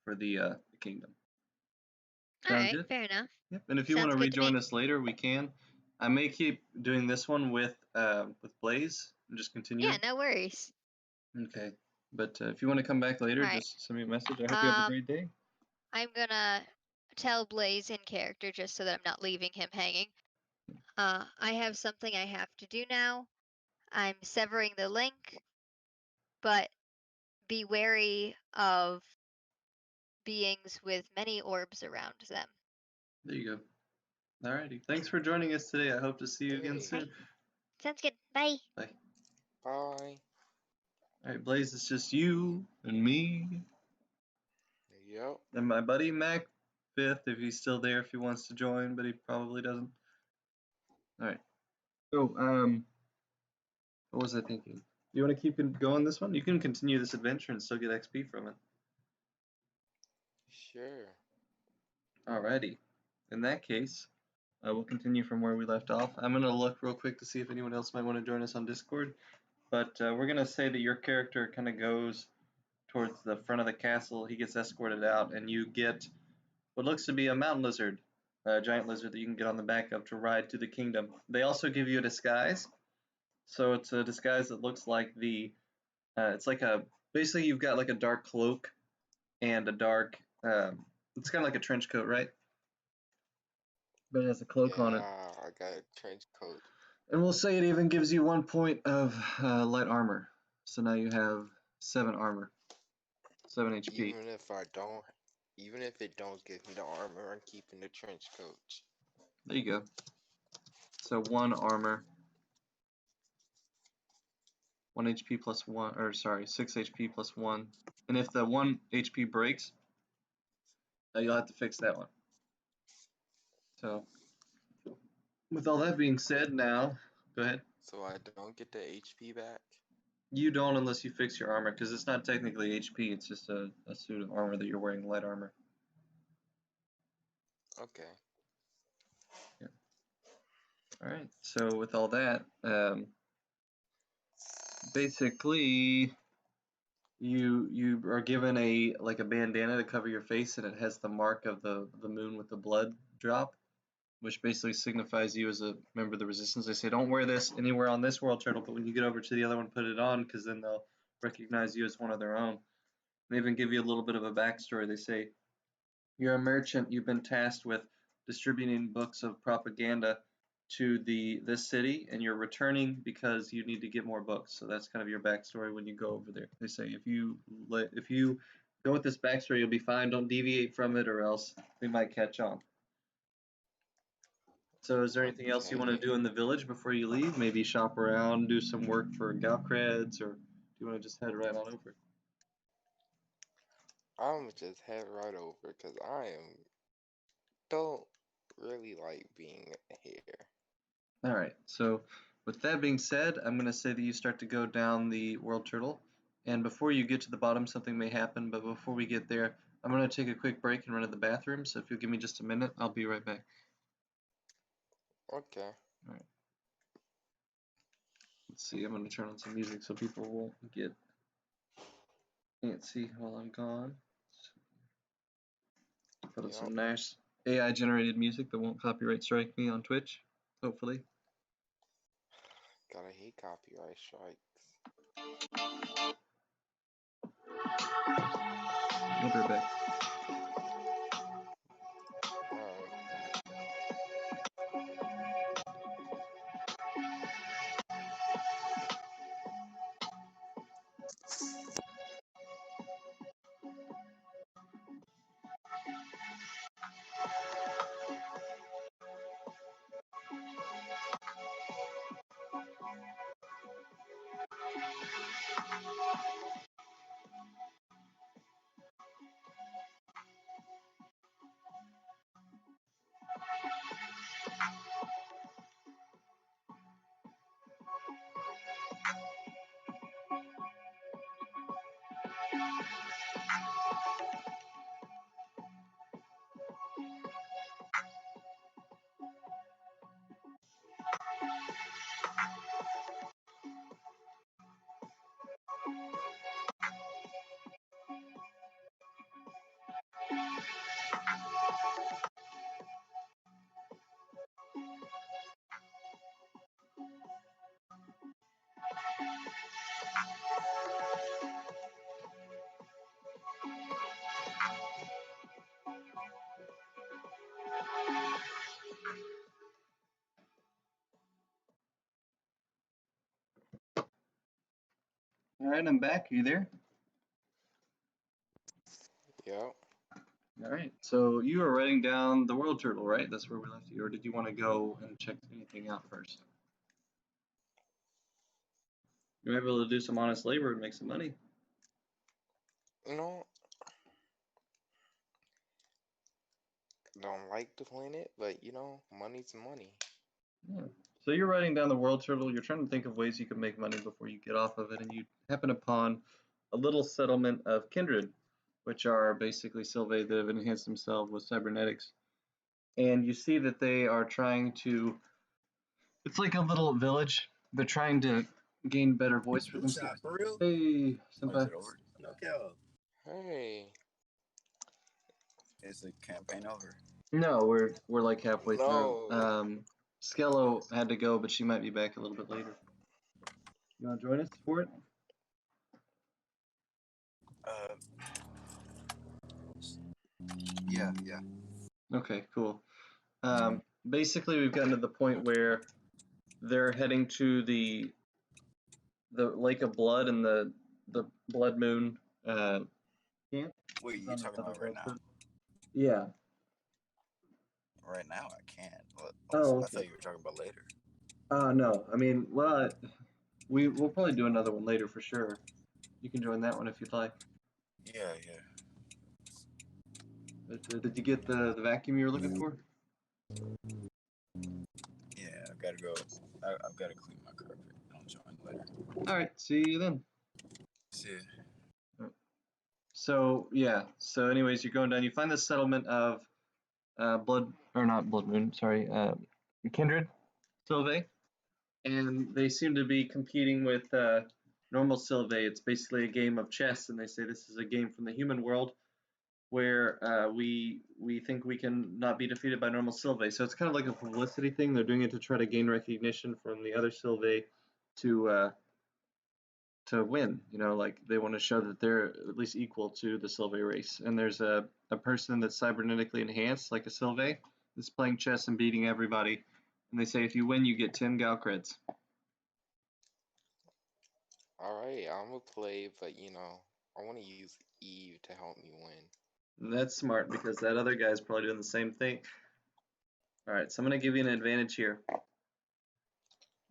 Speaker 1: for the kingdom.
Speaker 2: All
Speaker 1: Sound
Speaker 2: right,
Speaker 1: good?
Speaker 2: fair enough.
Speaker 1: Yep. And if you want
Speaker 2: Sounds
Speaker 1: to
Speaker 2: good to me.
Speaker 1: rejoin us later, we can. I may keep doing this one with Blaze and just continue.
Speaker 2: Yeah, no worries.
Speaker 1: Okay. But if you want to come back later,
Speaker 2: All right.
Speaker 1: just send me a message. I hope you have a great day.
Speaker 2: I'm gonna tell Blaze in character just so that I'm not leaving him hanging. I have something I have to do now. I'm severing the link, but be wary of beings with many orbs around them.
Speaker 1: There you go. Alrighty. Thanks for joining us today. I hope to see you again
Speaker 3: Hey.
Speaker 1: soon.
Speaker 2: Sounds good. Bye.
Speaker 1: Bye.
Speaker 3: Bye.
Speaker 1: Alright, Blaze, it's just you and me
Speaker 3: Yep.
Speaker 1: and my buddy Mac Fifth, if he's still there, if he wants to join, but he probably doesn't. Alright. So, what was I thinking? You want to keep going this one? You can continue this adventure and still get XP from it.
Speaker 3: Sure.
Speaker 1: Alrighty. In that case, we'll continue from where we left off. I'm going to look real quick to see if anyone else might want to join us on Discord. But we're going to say that your character kind of goes towards the front of the castle. He gets escorted out, and you get what looks to be a mountain lizard, a giant lizard that you can get on the back of to ride to the kingdom. They also give you a disguise. So it's a disguise that looks like it's like basically you've got like a dark cloak and a dark, it's kind of like a trench coat, right? But it has a cloak on it.
Speaker 3: Yeah, I got a trench coat.
Speaker 1: And we'll say it even gives you 1 point of light armor. So now you have 7 armor, 7 HP.
Speaker 3: Even if it don't give me the armor, I'm keeping the trench coat.
Speaker 1: There you go. So 1 armor, 1 HP plus 1, or sorry, 6 HP plus 1. And if the 1 HP breaks, you'll have to fix that one. So, with all that being said, now, go ahead.
Speaker 3: So I don't get the HP back?
Speaker 1: You don't unless you fix your armor, because it's not technically HP, it's just a suit of armor that you're wearing, light armor.
Speaker 3: Okay.
Speaker 1: Yeah. Alright, so with all that, basically, you are given a bandana to cover your face, and it has the mark of the moon with the blood drop, which basically signifies you as a member of the resistance. They say don't wear this anywhere on this world turtle, but when you get over to the other one, put it on, because then they'll recognize you as one of their own. They even give you a little bit of a backstory. They say you're a merchant. You've been tasked with distributing books of propaganda to this city, and you're returning because you need to get more books. So that's kind of your backstory when you go over there. They say if you go with this backstory, you'll be fine. Don't deviate from it, or else we might catch on. So is there anything else you want to do in the village before you leave? Maybe shop around, do some work for Galcreds, or do you want to just head right on over?
Speaker 3: I'm just head right over because don't really like being here.
Speaker 1: All right. So with that being said, I'm going to say that you start to go down the world turtle. And before you get to the bottom, something may happen. But before we get there, I'm going to take a quick break and run to the bathroom. So if you'll give me just a minute, I'll be right back.
Speaker 3: Okay.
Speaker 1: All right. Let's see. I'm going to turn on some music so people won't get antsy while I'm gone. Put on some nice AI generated music that won't copyright strike me on Twitch, hopefully.
Speaker 3: Gotta hate copyright strikes.
Speaker 1: I'll be right back. right, I'm back. Are you there?
Speaker 3: Yep.
Speaker 1: All right. So you were writing down the world turtle, right? That's where we left you. Or did you want to go and check anything out first? You're able to do some honest labor and make some money.
Speaker 3: No, don't like doing it, but money's money.
Speaker 1: Yeah. So you're writing down the world turtle. You're trying to think of ways you can make money before you get off of it, and you happen upon a little settlement of kindred, which are basically Sylvae that have enhanced themselves with cybernetics. And you see that they are trying to. It's like a little village. They're trying to gain better voice for
Speaker 5: Two
Speaker 1: themselves.
Speaker 5: shot for real?
Speaker 1: Hey,
Speaker 4: Oh, is
Speaker 1: senpai.
Speaker 4: it over?
Speaker 5: Knock out.
Speaker 3: Hey.
Speaker 4: Is the campaign over?
Speaker 1: No, we're like halfway through.
Speaker 3: No.
Speaker 1: Skello had to go, but she might be back a little bit later. You want to join us for it?
Speaker 4: Uh, yeah.
Speaker 1: Okay, cool. Basically, we've gotten to the point where they're heading to the Lake of Blood and the Blood Moon camp.
Speaker 4: Wait,
Speaker 1: It's
Speaker 4: you're
Speaker 1: on
Speaker 4: talking
Speaker 1: another
Speaker 4: about right
Speaker 1: world
Speaker 4: now?
Speaker 1: turtle. Yeah.
Speaker 4: Right now, I can't.
Speaker 1: Oh,
Speaker 4: I
Speaker 1: okay.
Speaker 4: thought you were talking about later.
Speaker 1: No. I mean, well, we'll probably do another one later for sure. You can join that one if you'd like.
Speaker 4: Yeah.
Speaker 1: But, did you get the vacuum you were looking for?
Speaker 4: Yeah, I've got to go. I've got to clean my carpet. I'll join later.
Speaker 1: All right. See you then.
Speaker 4: See ya.
Speaker 1: So yeah. So anyways, you're going down. You find the settlement of not Blood Moon. Sorry, Kindred, Sylvae, and they seem to be competing with normal Sylvae. It's basically a game of chess, and they say this is a game from the human world where we think we can not be defeated by normal Sylvae. So it's kind of like a publicity thing. They're doing it to try to gain recognition from the other Sylvae to win. Like they want to show that they're at least equal to the Sylvae race. And there's a person that's cybernetically enhanced, like a Sylvae, that's playing chess and beating everybody. And they say if you win, you get 10 Gal creds.
Speaker 3: Alright, I'm gonna play, but I want to use Eve to help me win.
Speaker 1: And that's smart because that other guy's probably doing the same thing. All right, so I'm going to give you an advantage here.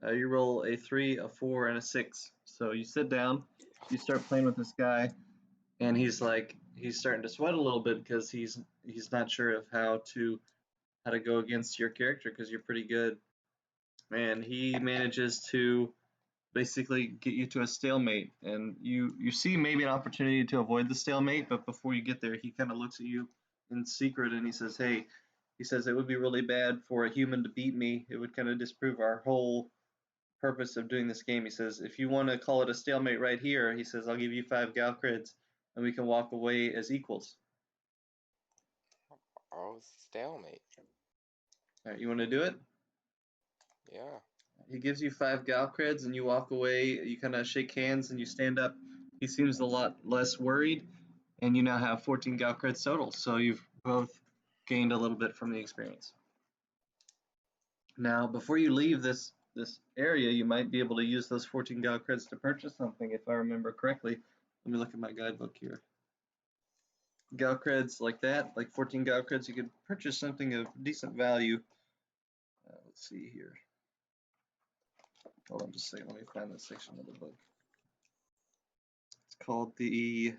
Speaker 1: You roll a 3, a 4, and a 6. So you sit down, you start playing with this guy, and he's starting to sweat a little bit because he's not sure of how to go against your character because you're pretty good. And he manages to basically get you to a stalemate, and you see maybe an opportunity to avoid the stalemate, but before you get there, he kind of looks at you in secret and he says, "Hey," he says, "it would be really bad for a human to beat me. It would kind of disprove our whole purpose of doing this game." He says, "If you want to call it a stalemate right here," he says, "I'll give you 5 Gal creds and we can walk away as equals."
Speaker 3: Oh, stalemate.
Speaker 1: All right, you want to do it?
Speaker 3: Yeah.
Speaker 1: He gives you 5 Gal creds and you walk away. You kind of shake hands and you stand up. He seems a lot less worried, and you now have 14 Gal creds total. So you've both gained a little bit from the experience. Now, before you leave this area, you might be able to use those 14 Gal creds to purchase something, if I remember correctly. Let me look at my guidebook here. Gal creds like that, like 14 Gal creds, you could purchase something of decent value. Let's see here. Hold on just a second. Let me find this section of the book. It's called the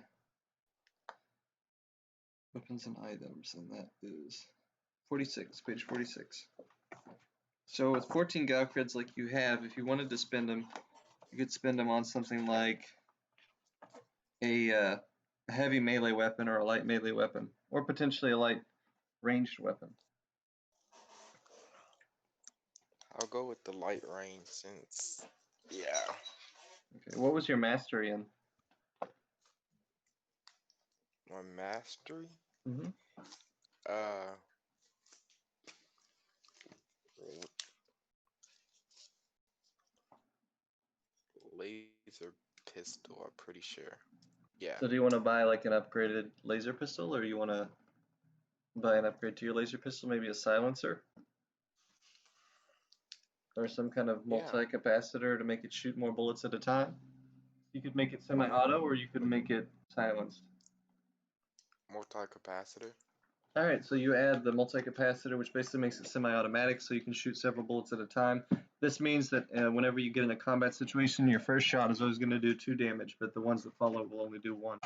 Speaker 1: Weapons and Items, and that is 46, page 46. So with 14 Gal creds like you have, if you wanted to spend them, you could spend them on something like a heavy melee weapon or a light melee weapon, or potentially a light ranged weapon.
Speaker 3: I'll go with the light range since, yeah.
Speaker 1: Okay, what was your mastery in?
Speaker 3: My mastery?
Speaker 1: Mm-hmm.
Speaker 3: Laser pistol, I'm pretty sure. Yeah.
Speaker 1: So do you want to buy like an upgraded laser pistol, or you want to buy an upgrade to your laser pistol, maybe a silencer? Or some kind of
Speaker 3: Yeah.
Speaker 1: multi-capacitor to make it shoot more bullets at a time? You could make it semi-auto, or you could make it silenced.
Speaker 3: Multi-capacitor.
Speaker 1: All right, so you add the multi-capacitor, which basically makes it semi-automatic, so you can shoot several bullets at a time. This means that whenever you get in a combat situation, your first shot is always going to do 2 damage, but the ones that follow will only do 1.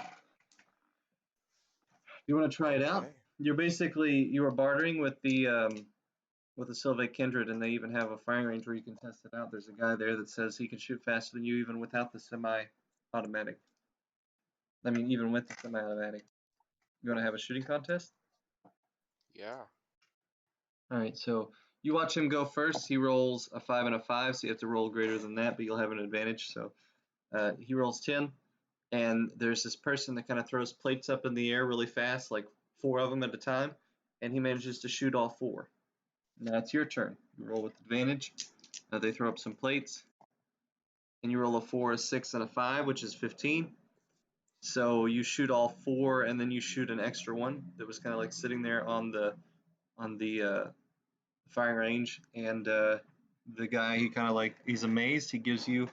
Speaker 1: You want to try it out?
Speaker 3: Okay.
Speaker 1: You are bartering with the Sylve Kindred, and they even have a firing range where you can test it out. There's a guy there that says he can shoot faster than you even without the semi-automatic. I mean, even with the semi-automatic. You want to have a shooting contest?
Speaker 3: Yeah.
Speaker 1: All right, so you watch him go first. He rolls a 5 and a 5, so you have to roll greater than that, but you'll have an advantage. So he rolls 10, and there's this person that kind of throws plates up in the air really fast, like 4 of them at a time, and he manages to shoot all 4. Now it's your turn. You roll with advantage. They throw up some plates, and you roll a 4, a 6, and a 5, which is 15. So you shoot all 4, and then you shoot an extra one that was kind of like sitting there on the firing range, and the guy, he's amazed. He gives you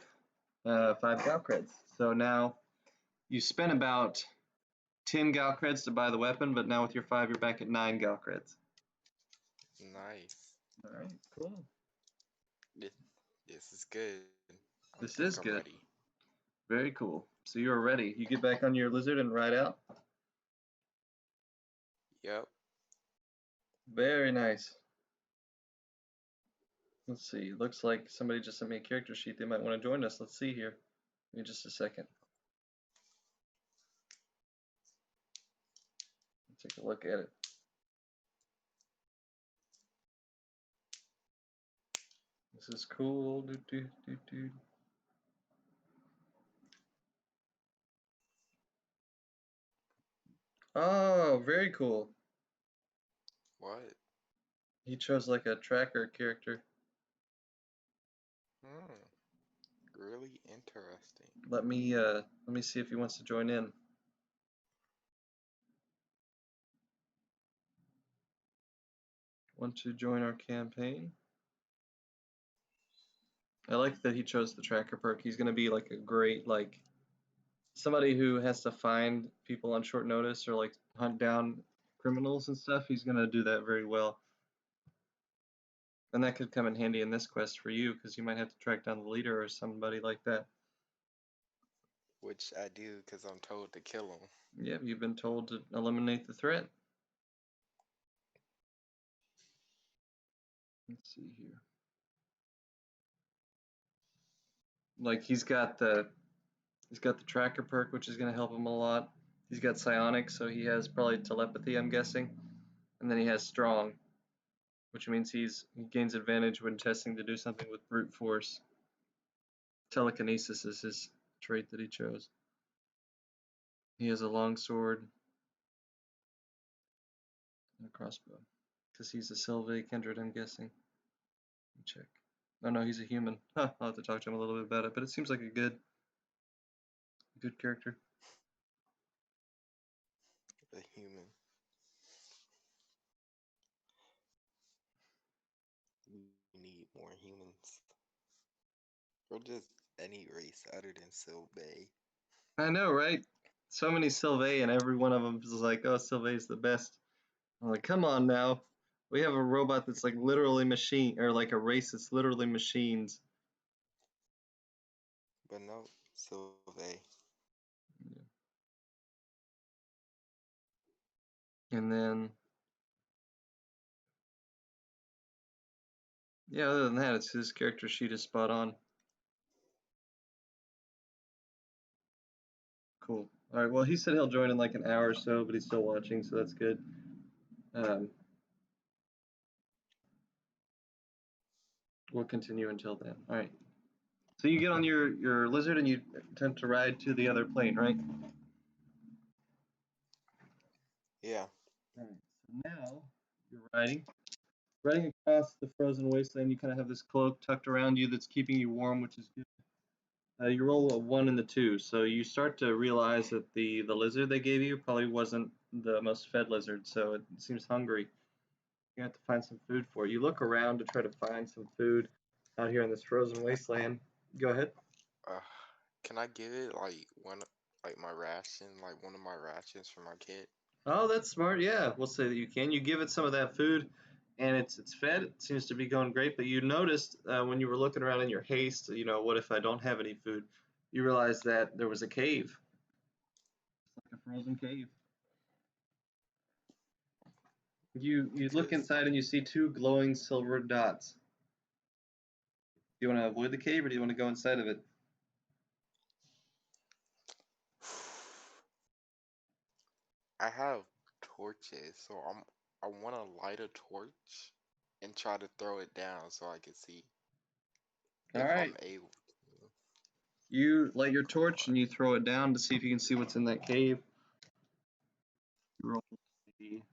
Speaker 1: 5 Gal creds. So now you spent about 10 Gal creds to buy the weapon, but now with your 5, you're back at 9 Gal creds.
Speaker 3: Nice.
Speaker 1: All right, cool.
Speaker 3: This is good.
Speaker 1: This is
Speaker 3: I'm
Speaker 1: good.
Speaker 3: ready.
Speaker 1: Very cool. So you are ready. You get back on your lizard and ride out.
Speaker 3: Yep.
Speaker 1: Very nice. Let's see. Looks like somebody just sent me a character sheet. They might want to join us. Let's see here. Give me just a second. Let's take a look at it. This is cool. Oh, very cool.
Speaker 3: What?
Speaker 1: He chose like a tracker character.
Speaker 3: Really interesting.
Speaker 1: Let me see if he wants to join in. Want to join our campaign? I like that he chose the tracker perk. He's gonna be like a great somebody who has to find people on short notice or like hunt down criminals and stuff. He's gonna do that very well. And that could come in handy in this quest for you, because you might have to track down the leader or somebody like that.
Speaker 3: Which I do because I'm told to kill him.
Speaker 1: Yeah, you've been told to eliminate the threat. Let's see here. Like he's got the tracker perk, which is going to help him a lot. He's got psionic, so he has probably telepathy, I'm guessing. And then he has strong, which means he gains advantage when testing to do something with brute force. Telekinesis is his trait that he chose. He has a long sword and a crossbow, because he's a Sylve Kindred, I'm guessing. Let me check. Oh no, he's a human. Huh, I'll have to talk to him a little bit about it, but it seems like a good character.
Speaker 3: A human. We need more humans. Or just any race other than Sylve.
Speaker 1: I know, right? So many Sylve, and every one of them is like, oh, Sylve's the best. I'm like, come on now. We have a robot that's like literally machine, or like a race that's literally machines.
Speaker 3: But no, Sylve.
Speaker 1: And then, yeah, other than that, it's his character sheet is spot on. Cool. All right, well, he said he'll join in like an hour or so, but he's still watching, so that's good. We'll continue until then. All right. So you get on your lizard and you attempt to ride to the other plane, right?
Speaker 3: Yeah.
Speaker 1: All right. So now you're riding across the frozen wasteland. You kind of have this cloak tucked around you that's keeping you warm, which is good. You roll a 1 and a 2, so you start to realize that the lizard they gave you probably wasn't the most fed lizard, so it seems hungry. You have to find some food for it. You look around to try to find some food out here in this frozen wasteland. Go ahead.
Speaker 3: Can I give it like one, like my ration, like one of my rations for my kid?
Speaker 1: Oh, that's smart. Yeah, we'll say that you can. You give it some of that food, and it's fed. It seems to be going great. But you noticed when you were looking around in your haste, what if I don't have any food? You realized that there was a cave, like a frozen cave. You look
Speaker 3: Cause
Speaker 1: inside and you see two glowing silver dots. Do you want to avoid the cave or do you want to go inside of it?
Speaker 3: I have torches, so I want to light a torch and try to throw it down so I can see
Speaker 1: All
Speaker 3: if
Speaker 1: right.
Speaker 3: I'm able to.
Speaker 1: You light your
Speaker 3: Come
Speaker 1: torch
Speaker 3: on.
Speaker 1: and you throw it down to see if you can see what's in that cave. You roll a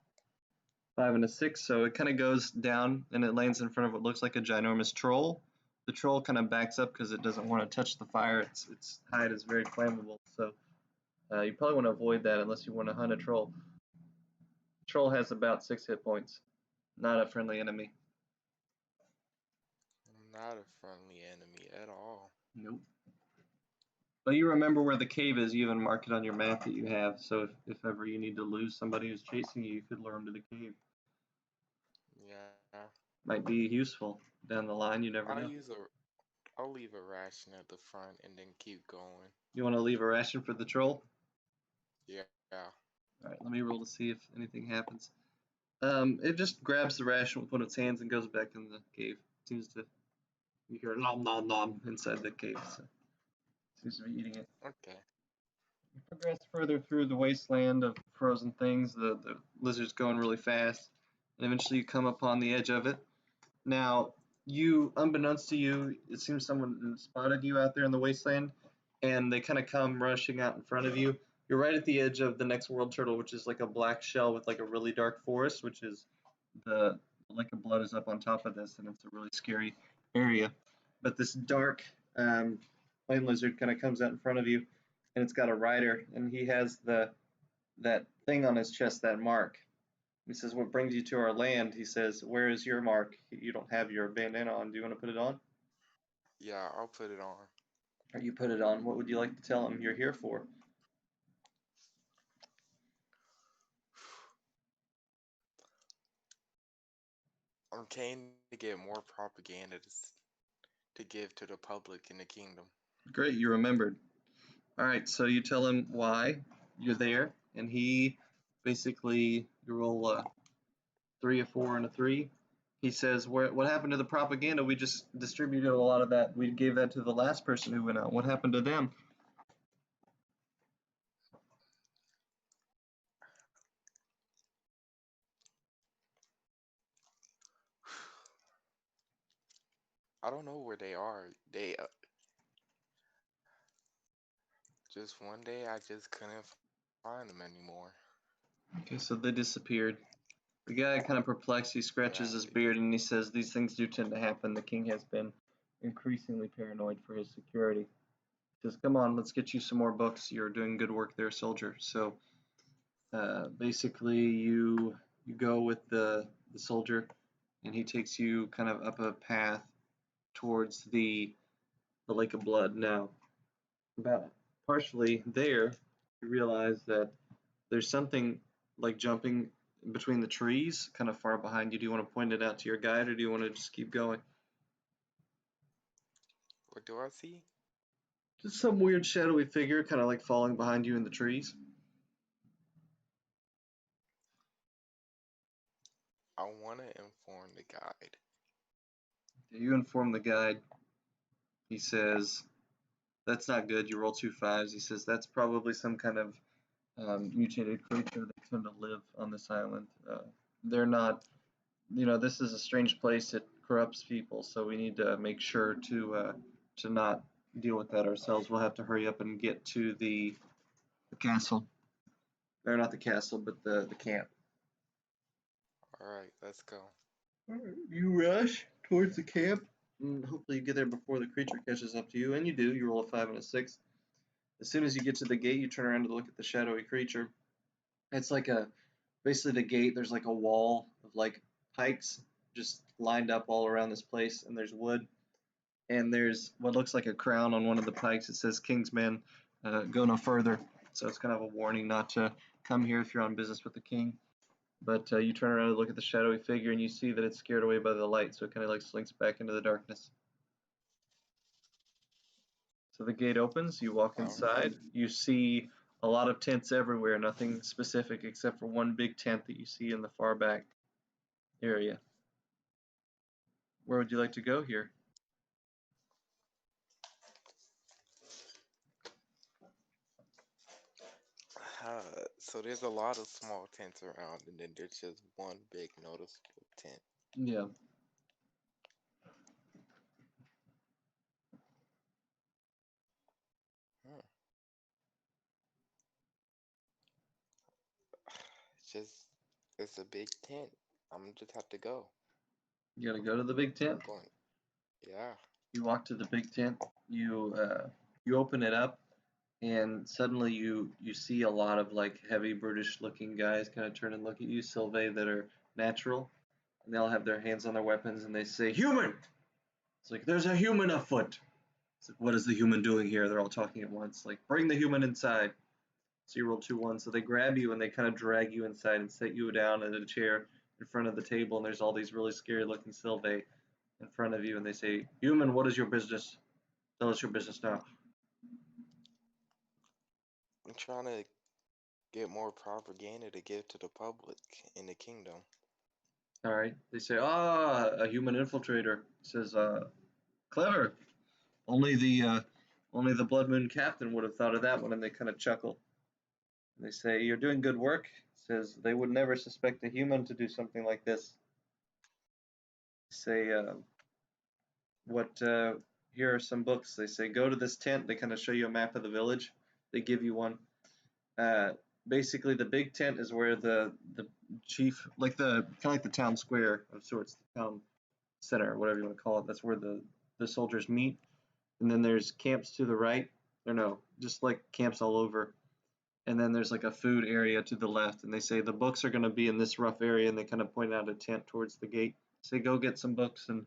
Speaker 1: 5 and a 6, so it kind of goes down and it lands in front of what looks like a ginormous troll. The troll kind of backs up because it doesn't want to touch the fire. Its hide is very flammable, so you probably want to avoid that unless you want to hunt a troll. The troll has about 6 hit points, not a friendly enemy.
Speaker 3: I'm not a friendly enemy at all.
Speaker 1: Nope. But you remember where the cave is, you even mark it on your map that you have, so if ever you need to lose somebody who's chasing you, you could lure them to the cave.
Speaker 3: Yeah.
Speaker 1: Might be useful down the line, you never
Speaker 3: I'll
Speaker 1: know.
Speaker 3: use a I'll leave a ration at the front and then keep going.
Speaker 1: You want to leave a ration for the troll?
Speaker 3: Yeah.
Speaker 1: Alright, let me roll to see if anything happens. It just grabs the ration with one of its hands and goes back in the cave. Seems to, you hear nom nom nom inside the cave, so seems to be eating it.
Speaker 3: Okay.
Speaker 1: You progress further through the wasteland of frozen things, the lizard's going really fast, and eventually you come upon the edge of it. Now, unbeknownst to you, it seems someone spotted you out there in the wasteland, and they kind of come rushing out in front of you. You're right at the edge of the next world turtle, which is like a black shell with like a really dark forest, which is the lake of blood is up on top of this, and it's a really scary area. But this dark flame lizard kind of comes out in front of you, and it's got a rider, and he has that thing on his chest, that mark. He says, "What brings you to our land?" He says, "Where is your mark? You don't have your bandana on. Do you want to put it on?"
Speaker 3: Yeah, I'll put it on.
Speaker 1: Or you put it on. What would you like to tell him you're here for?
Speaker 3: I'm trying to get more propaganda to give to the public in the kingdom.
Speaker 1: Great, you remembered. All right, so you tell him why you're there, and he basically, you roll a 3, a 4, and a 3. He says, "What happened to the propaganda? We just distributed a lot of that. We gave that to the last person who went out. What happened to them?"
Speaker 3: I don't know where they are. They just one day I just couldn't find them anymore.
Speaker 1: Okay, so they disappeared. The guy, kind of perplexed, he
Speaker 3: Yeah,
Speaker 1: scratches his
Speaker 3: they
Speaker 1: beard and he says, "These things do tend to happen. The king has been increasingly paranoid for his security." He says, "Come on, let's get you some more books. You're doing good work there, soldier." So basically, you go with the soldier, and he takes you kind of up a path towards the lake of blood. Now, about partially there, you realize that there's something like jumping between the trees, kind of far behind you. Do you want to point it out to your guide, or do you want to just keep going?
Speaker 3: What do I see?
Speaker 1: Just some weird shadowy figure, kind of like falling behind you in the trees.
Speaker 3: I want to inform the guide.
Speaker 1: You inform the guide. He says, "That's not good. You roll 2 5s." He says, "That's probably some kind of mutated creature that tend to live on this island. They're not, this is a strange place. It corrupts people, so we need to make sure to not deal with that ourselves. We'll have to hurry up and get to the castle, or not the castle, but the camp."
Speaker 3: All right, let's go.
Speaker 1: You rush towards the camp, and hopefully you get there before the creature catches up to you, and you do. You roll a 5 and a 6. As soon as you get to the gate, you turn around to look at the shadowy creature. It's like basically the gate, there's like a wall of like pikes just lined up all around this place, and there's wood. and there's what looks like a crown on one of the pikes. It says King's Men, go no further. So it's kind of a warning not to come here if you're on business with the king. But you turn around and look at the shadowy figure, and you see that it's scared away by the light, so it kind of like slinks back into the darkness. So the gate opens, you walk inside, you see a lot of tents everywhere, nothing specific except for one big tent that you see in the far back area. Where would you like to go here?
Speaker 3: So there's a lot of small tents around, and then there's just one big noticeable tent.
Speaker 1: Yeah.
Speaker 3: Hmm. It's a big tent. I'm gonna just have to go.
Speaker 1: You gotta go to the big tent.
Speaker 3: Going. Yeah.
Speaker 1: You walk to the big tent. You open it up, and suddenly you see a lot of like heavy British looking guys kind of turn and look at you, Sylvain, that are natural, and they all have their hands on their weapons, and they say, "Human!" It's like, "There's a human afoot." It's like, "What is the human doing here?" They're all talking at once. Like, "Bring the human inside." So you roll 2 1. So they grab you and they kind of drag you inside and set you down in a chair in front of the table, and there's all these really scary looking Sylvain in front of you, and they say, "Human, what is your business? Tell us your business now."
Speaker 3: I'm trying to get more propaganda to give to the public in the kingdom.
Speaker 1: All right. They say, a human infiltrator. Says, clever. Only the Blood Moon captain would have thought of that one, and they kind of chuckle. And they say, "You're doing good work." Says, "They would never suspect a human to do something like this." Say, here are some books. They say, "Go to this tent." They kind of show you a map of the village. They give you one. Basically, the big tent is where the chief, like the kind of like the town square of sorts, the town center, whatever you want to call it. That's where the soldiers meet. And then there's camps to the right. Or no, just like camps all over. And then there's like a food area to the left. And they say the books are going to be in this rough area, and they kind of point out a tent towards the gate. Say, "Go get some books and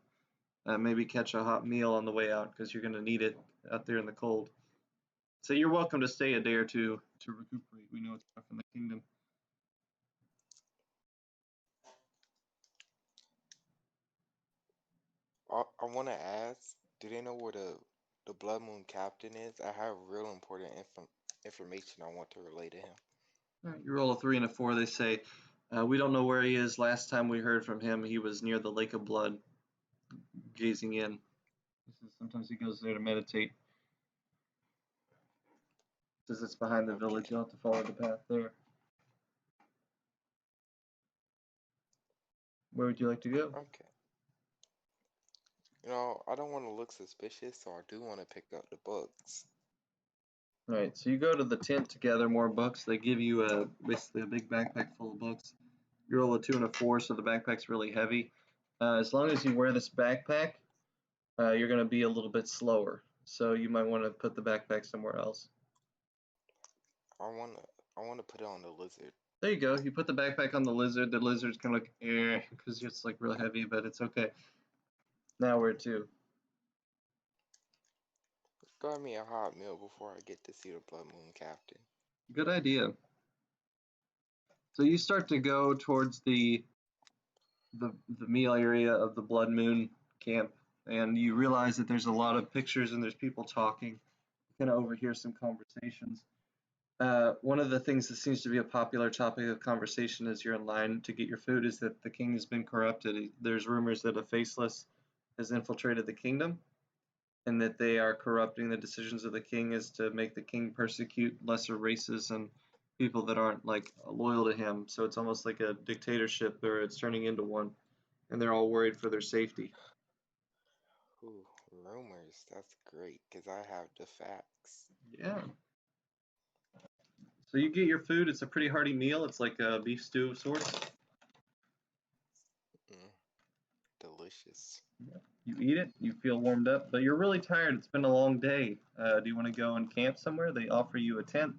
Speaker 1: maybe catch a hot meal on the way out, because you're going to need it out there in the cold." So you're welcome to stay a day or two to recuperate. We know it's tough in the kingdom.
Speaker 3: I want to ask, do they know where the Blood Moon captain is? I have real important information I want to relay to him.
Speaker 1: All right, you roll a 3 and a 4. They say, "We don't know where he is. Last time we heard from him, he was near the Lake of Blood, gazing in." Sometimes he goes there to meditate. Says it's behind the village. You'll have to follow the path there. Where would you like to go?
Speaker 3: Okay. I don't want to look suspicious, so I do want to pick up the books.
Speaker 1: All right, so you go to the tent to gather more books. They give you basically a big backpack full of books. You roll a 2 and a 4, so the backpack's really heavy. As long as you wear this backpack, you're going to be a little bit slower. So you might want to put the backpack somewhere else.
Speaker 3: I want to put it on the lizard.
Speaker 1: There you go. You put the backpack on the lizard. The lizard's kind of like, because it's like real heavy, but it's okay. Now where to?
Speaker 3: Grab me a hot meal before I get to see the Blood Moon captain.
Speaker 1: Good idea. So you start to go towards the meal area of the Blood Moon camp, and you realize that there's a lot of pictures and there's people talking. You kind of overhear some conversations. One of the things that seems to be a popular topic of conversation as you're in line to get your food is that the king has been corrupted. There's rumors that a faceless has infiltrated the kingdom, and that they are corrupting the decisions of the king as to make the king persecute lesser races and people that aren't like loyal to him. So it's almost like a dictatorship, or it's turning into one, and they're all worried for their safety.
Speaker 3: Ooh, rumors. That's great, because I have the facts.
Speaker 1: Yeah. So you get your food. It's a pretty hearty meal. It's like a beef stew of sorts.
Speaker 3: Delicious.
Speaker 1: You eat it, you feel warmed up, but you're really tired. It's been a long day. Do you want to go and camp somewhere? They offer you a tent.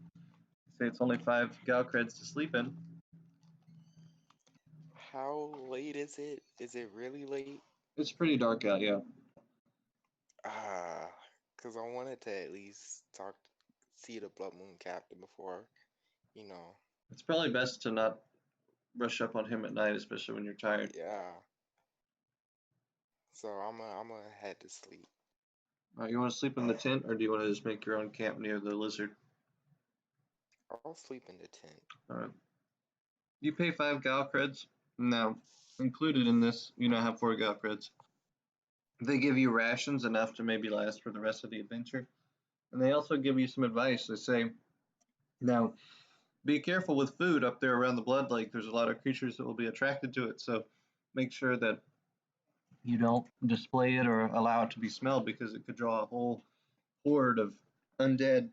Speaker 1: Say it's only 5 gal creds to sleep in.
Speaker 3: How late is it? Is it really late?
Speaker 1: It's pretty dark out, yeah.
Speaker 3: Ah, because I wanted to at least see the Blood Moon Captain before, you know.
Speaker 1: It's probably best to not rush up on him at night, especially when you're tired.
Speaker 3: Yeah. So I'm gonna head to sleep.
Speaker 1: You want to sleep in the tent, or do you want to just make your own camp near the lizard?
Speaker 3: I'll sleep in the tent.
Speaker 1: All right. You pay 5 gal creds. Now, included in this, you now have 4 gal creds. They give you rations enough to maybe last for the rest of the adventure. And they also give you some advice. They say, now, be careful with food up there around the Blood Lake. There's a lot of creatures that will be attracted to it. So make sure that you don't display it or allow it to be smelled, because it could draw a whole horde of undead.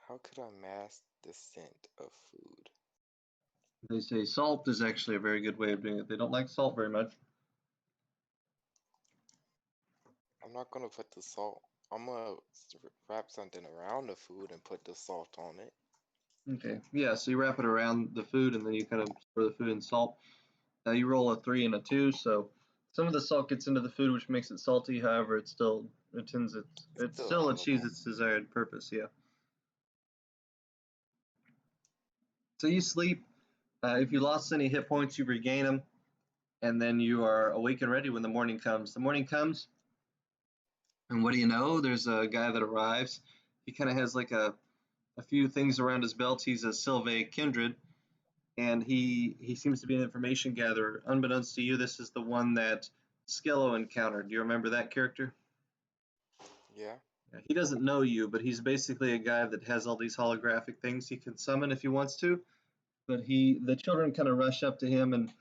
Speaker 3: How could I mask the scent of food?
Speaker 1: They say salt is actually a very good way of doing it. They don't like salt very much.
Speaker 3: I'm not gonna put the salt. I'm gonna wrap something around the food and put the salt on it.
Speaker 1: Okay, yeah, so you wrap it around the food and then you kind of store the food in salt. Now you roll a 3 and a 2, so some of the salt gets into the food, which makes it salty. However, it still
Speaker 3: Still
Speaker 1: achieves
Speaker 3: edible.
Speaker 1: its desired purpose. Yeah. So you sleep. If you lost any hit points, you regain them, and then you are awake and ready when the morning comes. The morning comes, and what do you know? There's a guy that arrives. He kind of has like a few things around his belt. He's a Sylvae kindred, and he seems to be an information gatherer. Unbeknownst to you, this is the one that Skello encountered. Do you remember that character?
Speaker 3: Yeah.
Speaker 1: He doesn't know you, but he's basically a guy that has all these holographic things he can summon if he wants to. But the children kind of rush up to him and,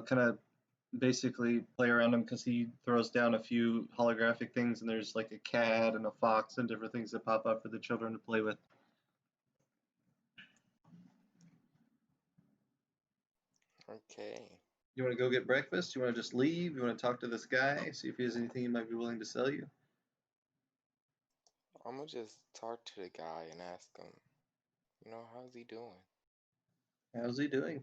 Speaker 1: kind of basically play around him, because he throws down a few holographic things, and there's like a cat and a fox and different things that pop up for the children to play with.
Speaker 3: Okay.
Speaker 1: You want to go get breakfast? You want to just leave? You want to talk to this guy, see if he has anything he might be willing to sell you?
Speaker 3: I'm gonna just talk to the guy and ask him, how's he doing?
Speaker 1: How's he doing?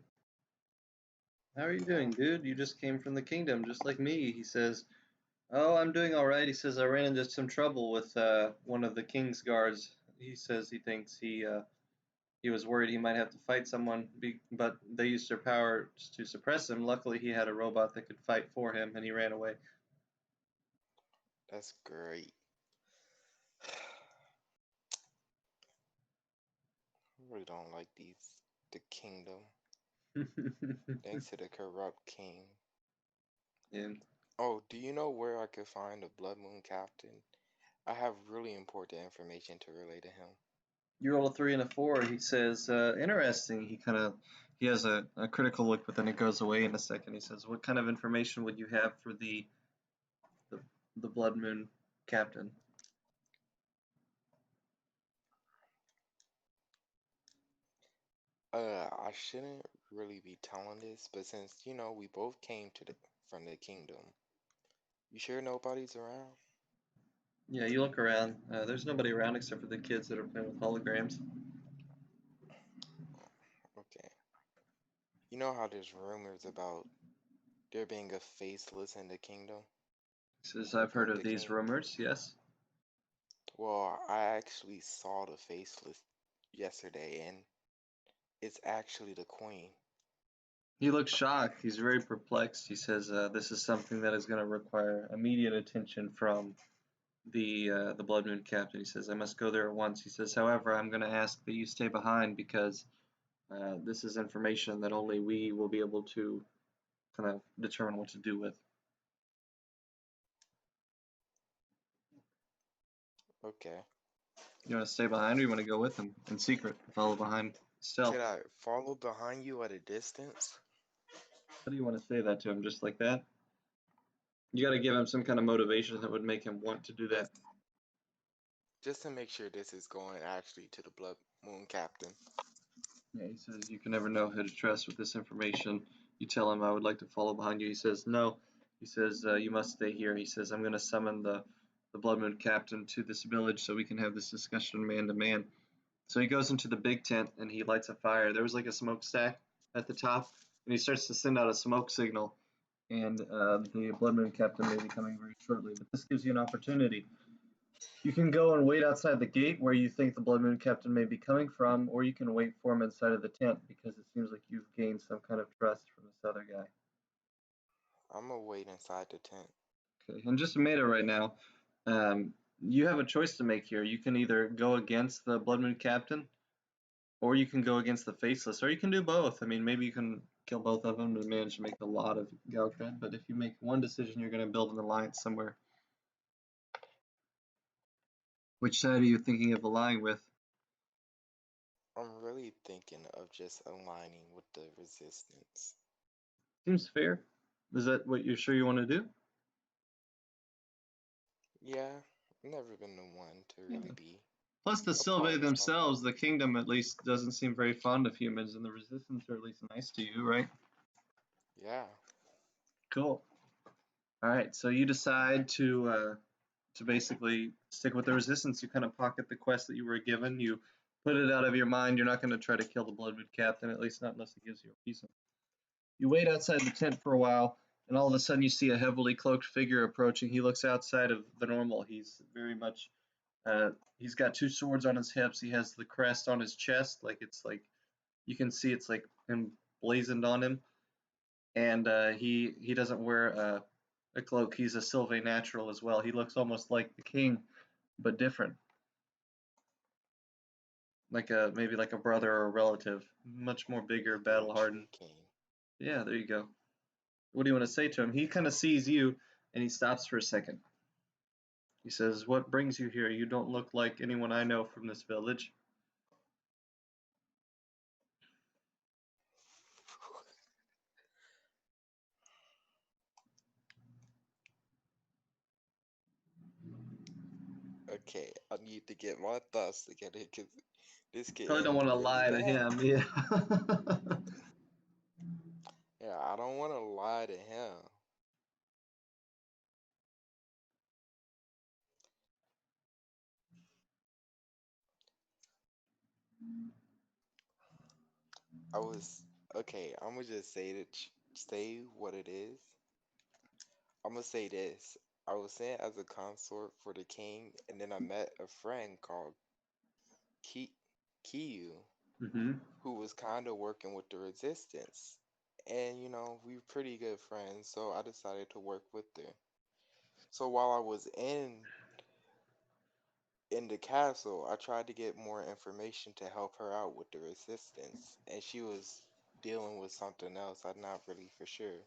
Speaker 1: How are you doing, dude? You just came from the kingdom, just like me. He says, oh, I'm doing all right. He says, I ran into some trouble with one of the king's guards. He says he thinks he was worried he might have to fight someone, but they used their power to suppress him. Luckily, he had a robot that could fight for him, and he ran away.
Speaker 3: That's great. I really don't like the kingdom. Thanks to the corrupt king.
Speaker 1: Yeah.
Speaker 3: Oh, do you know where I could find the Blood Moon Captain? I have really important information to relay to him.
Speaker 1: You roll a 3 and a 4. He says, interesting. He has a critical look, but then it goes away in a second. He says, what kind of information would you have for the Blood Moon Captain?
Speaker 3: I shouldn't really be telling this, but since, we both came from the kingdom, you sure nobody's around?
Speaker 1: Yeah, you look around. There's nobody around except for the kids that are playing with holograms.
Speaker 3: Okay. You know how there's rumors about there being a faceless in the kingdom?
Speaker 1: He says, I've heard
Speaker 3: Of
Speaker 1: of
Speaker 3: the
Speaker 1: these
Speaker 3: king?
Speaker 1: rumors, yes.
Speaker 3: Well, I actually saw the faceless yesterday, and it's actually the queen.
Speaker 1: He looks shocked. He's very perplexed. He says, this is something that is going to require immediate attention from the Blood Moon Captain. He says, I must go there at once. He says, however, I'm going to ask that you stay behind, because this is information that only we will be able to kind of determine what to do with.
Speaker 3: Okay.
Speaker 1: You want to stay behind, or you want to go with him in secret, follow behind stealth?
Speaker 3: Should I follow behind you at a distance?
Speaker 1: How do you want to say that to him, just like that? You got to give him some kind of motivation that would make him want to do that.
Speaker 3: Just to make sure this is going actually to the Blood Moon Captain.
Speaker 1: Yeah, he says you can never know who to trust with this information. You tell him, I would like to follow behind you. He says, no. He says, you must stay here. He says, I'm going to summon the Blood Moon Captain to this village so we can have this discussion man to man. So he goes into the big tent and he lights a fire. There was like a smokestack at the top, and he starts to send out a smoke signal. and the Blood Moon Captain may be coming very shortly. But this gives you an opportunity. You can go and wait outside the gate where you think the Blood Moon Captain may be coming from, or you can wait for him inside of the tent because it seems like you've gained some kind of trust from this other guy.
Speaker 3: I'm gonna wait inside the tent.
Speaker 1: Okay, and just made it right now. You have a choice to make here. You can either go against the Blood Moon Captain, or you can go against the Faceless, or you can do both. I mean, maybe you can kill both of them to manage to make a lot of Gal cred, but if you make one decision, you're going to build an alliance somewhere. Which side are you thinking of allying with?
Speaker 3: I'm really thinking of just aligning with the resistance.
Speaker 1: Seems fair. Is that what you're sure you want to do?
Speaker 3: Yeah, I've never been the one to really be
Speaker 1: Plus, the Sylvae themselves, the kingdom at least, doesn't seem very fond of humans, and the resistance are at least nice to you, right?
Speaker 3: Yeah.
Speaker 1: Cool. All right, so you decide to basically stick with the resistance. You kind of pocket the quest that you were given. You put it out of your mind. You're not going to try to kill the Bloodwood Captain, at least not unless it gives you a reason. You wait outside the tent for a while, and all of a sudden you see a heavily cloaked figure approaching. He looks outside of the normal. He's very much, he's got two swords on his hips. He has the crest on his chest, like it's like, you can see it's like emblazoned on him. And he doesn't wear a cloak. He's a Sylvae natural as well. He looks almost like the king, but different. Like maybe like a brother or a relative. Much more bigger, battle hardened. Yeah, there you go. What do you want to say to him? He kind of sees you and he stops for a second. He says, "What brings you here? You don't look like anyone I know from this village."
Speaker 3: Okay, I need to get my thoughts together because this could
Speaker 1: Probably don't
Speaker 3: end
Speaker 1: want to
Speaker 3: really
Speaker 1: lie to
Speaker 3: bad.
Speaker 1: him. Yeah.
Speaker 3: Yeah, I don't want to lie to him. Okay, I'm gonna just say what it is. I'm gonna say this. I was sent as a consort for the king, and then I met a friend called Kiyu, who was kind of working with the resistance. And we were pretty good friends, so I decided to work with her. So while I was in the castle, I tried to get more information to help her out with the resistance, and she was dealing with something else. I'm not really for sure.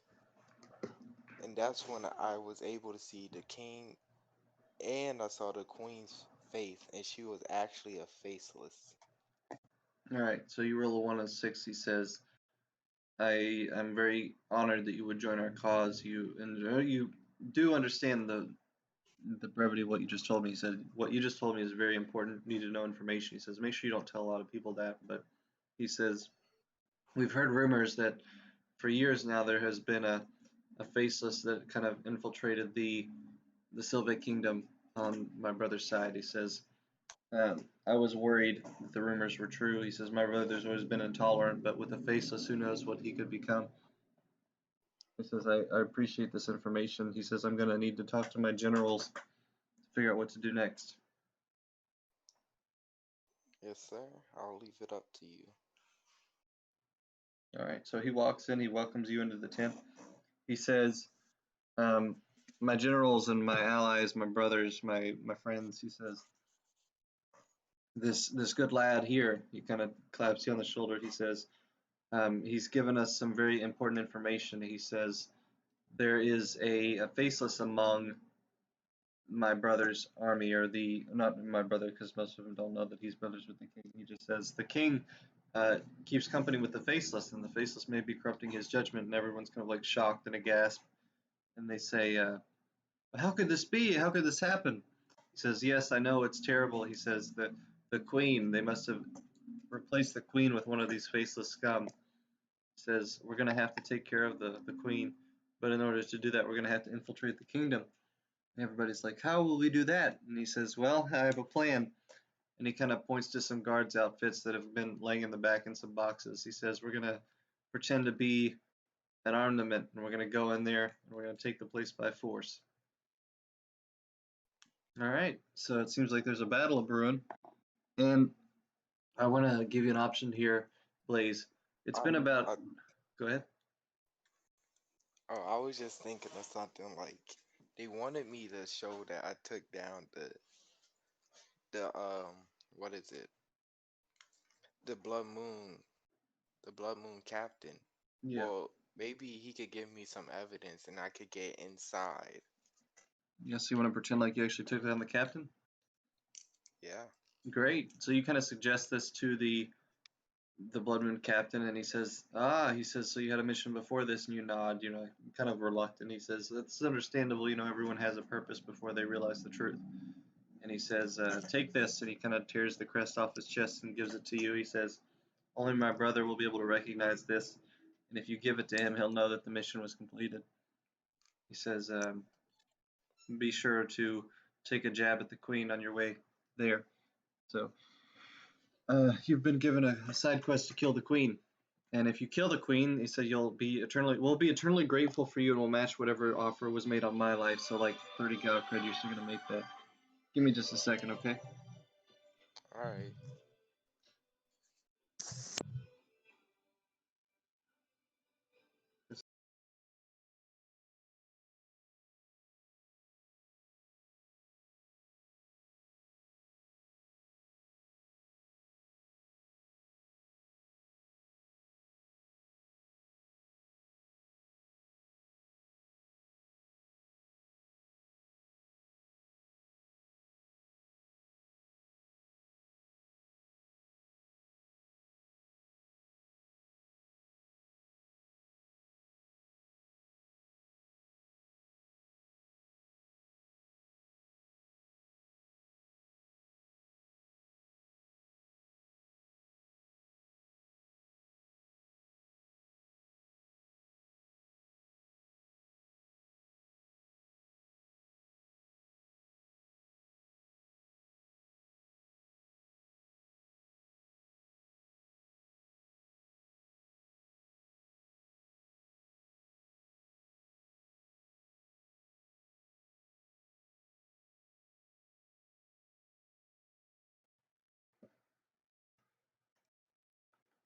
Speaker 3: And that's when I was able to see the king, and I saw the queen's face, and she was actually a faceless.
Speaker 1: All right, so you roll a 1 on 6. He says, "I am very honored that you would join our cause. You do understand the brevity of what you just told me." He said, "What you just told me is very important. You need to know information." He says, "Make sure you don't tell a lot of people that." But he says, "We've heard rumors that for years now there has been a faceless that kind of infiltrated the Sylvae kingdom on my brother's side." He says, "I was worried that the rumors were true." He says, "My brother's always been intolerant, but with a faceless, who knows what he could become." He says, I appreciate this information." He says, "I'm going to need to talk to my generals to figure out what to do next."
Speaker 3: Yes, sir. I'll leave it up to you.
Speaker 1: All right, so he walks in, he welcomes you into the tent. He says, "My generals and my allies, my brothers, my friends," he says, this good lad here," he kind of claps you on the shoulder. He says, "He's given us some very important information." He says, "There is a faceless among my brother's army," or not my brother, because most of them don't know that he's brothers with the king. He just says, "The king keeps company with the faceless, and the faceless may be corrupting his judgment." And everyone's kind of like shocked and aghast. And they say, "How could this be? How could this happen?" He says, "Yes, I know it's terrible." He says that the queen, they must have replaced the queen with one of these faceless scum. He says, "We're going to have to take care of the queen, but in order to do that, we're going to have to infiltrate the kingdom." And everybody's like, "How will we do that?" And he says, "Well, I have a plan." And he kind of points to some guards' outfits that have been laying in the back in some boxes. He says, "We're going to pretend to be an armament, and we're going to go in there and we're going to take the place by force. All right, so it seems like there's a battle brewing, and I want to give you an option here, Blaze. It's been about. Go ahead.
Speaker 3: Oh, I was just thinking of something like they wanted me to show that I took down the what is it? The Blood Moon captain.
Speaker 1: Yeah.
Speaker 3: Well, maybe he could give me some evidence and I could get inside.
Speaker 1: Yes, you want to pretend like you actually took down the captain?
Speaker 3: Yeah.
Speaker 1: Great. So you kind of suggest this to the Blood Moon captain, and he says, so you had a mission before this, and you nod, kind of reluctant. He says, that's understandable, everyone has a purpose before they realize the truth. And he says, take this, and he kind of tears the crest off his chest and gives it to you. He says, only my brother will be able to recognize this, and if you give it to him, he'll know that the mission was completed. He says, be sure to take a jab at the queen on your way there. So you've been given a side quest to kill the queen, and if you kill the queen, he said we'll be eternally grateful for you, and we'll match whatever offer was made on my life. So like 30 Gao credit, you're still gonna make that. Give me just a second, okay?
Speaker 3: All right.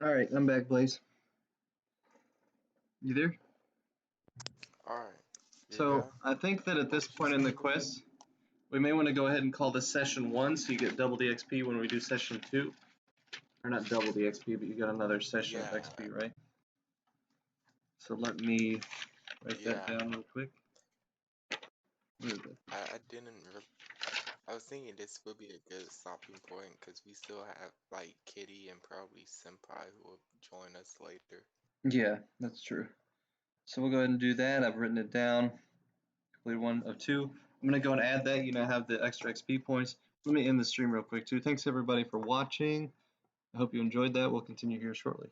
Speaker 1: All right, I'm back, Blaze. You there?
Speaker 3: All right.
Speaker 1: So I think that at this point in the quest, we may want to go ahead and call this session 1, so you get double the XP when we do session 2. Or not double the XP, but you get another session of XP, right? So let me write that down real quick. Where is it?
Speaker 3: I didn't. I was thinking this would be a good stopping point because we still have like Kitty and probably Senpai who will join us later.
Speaker 1: Yeah, that's true. So we'll go ahead and do that. I've written it down. Complete 1 of 2. I'm going to go and add that. You now have the extra XP points. Let me end the stream real quick, too. Thanks, everybody, for watching. I hope you enjoyed that. We'll continue here shortly.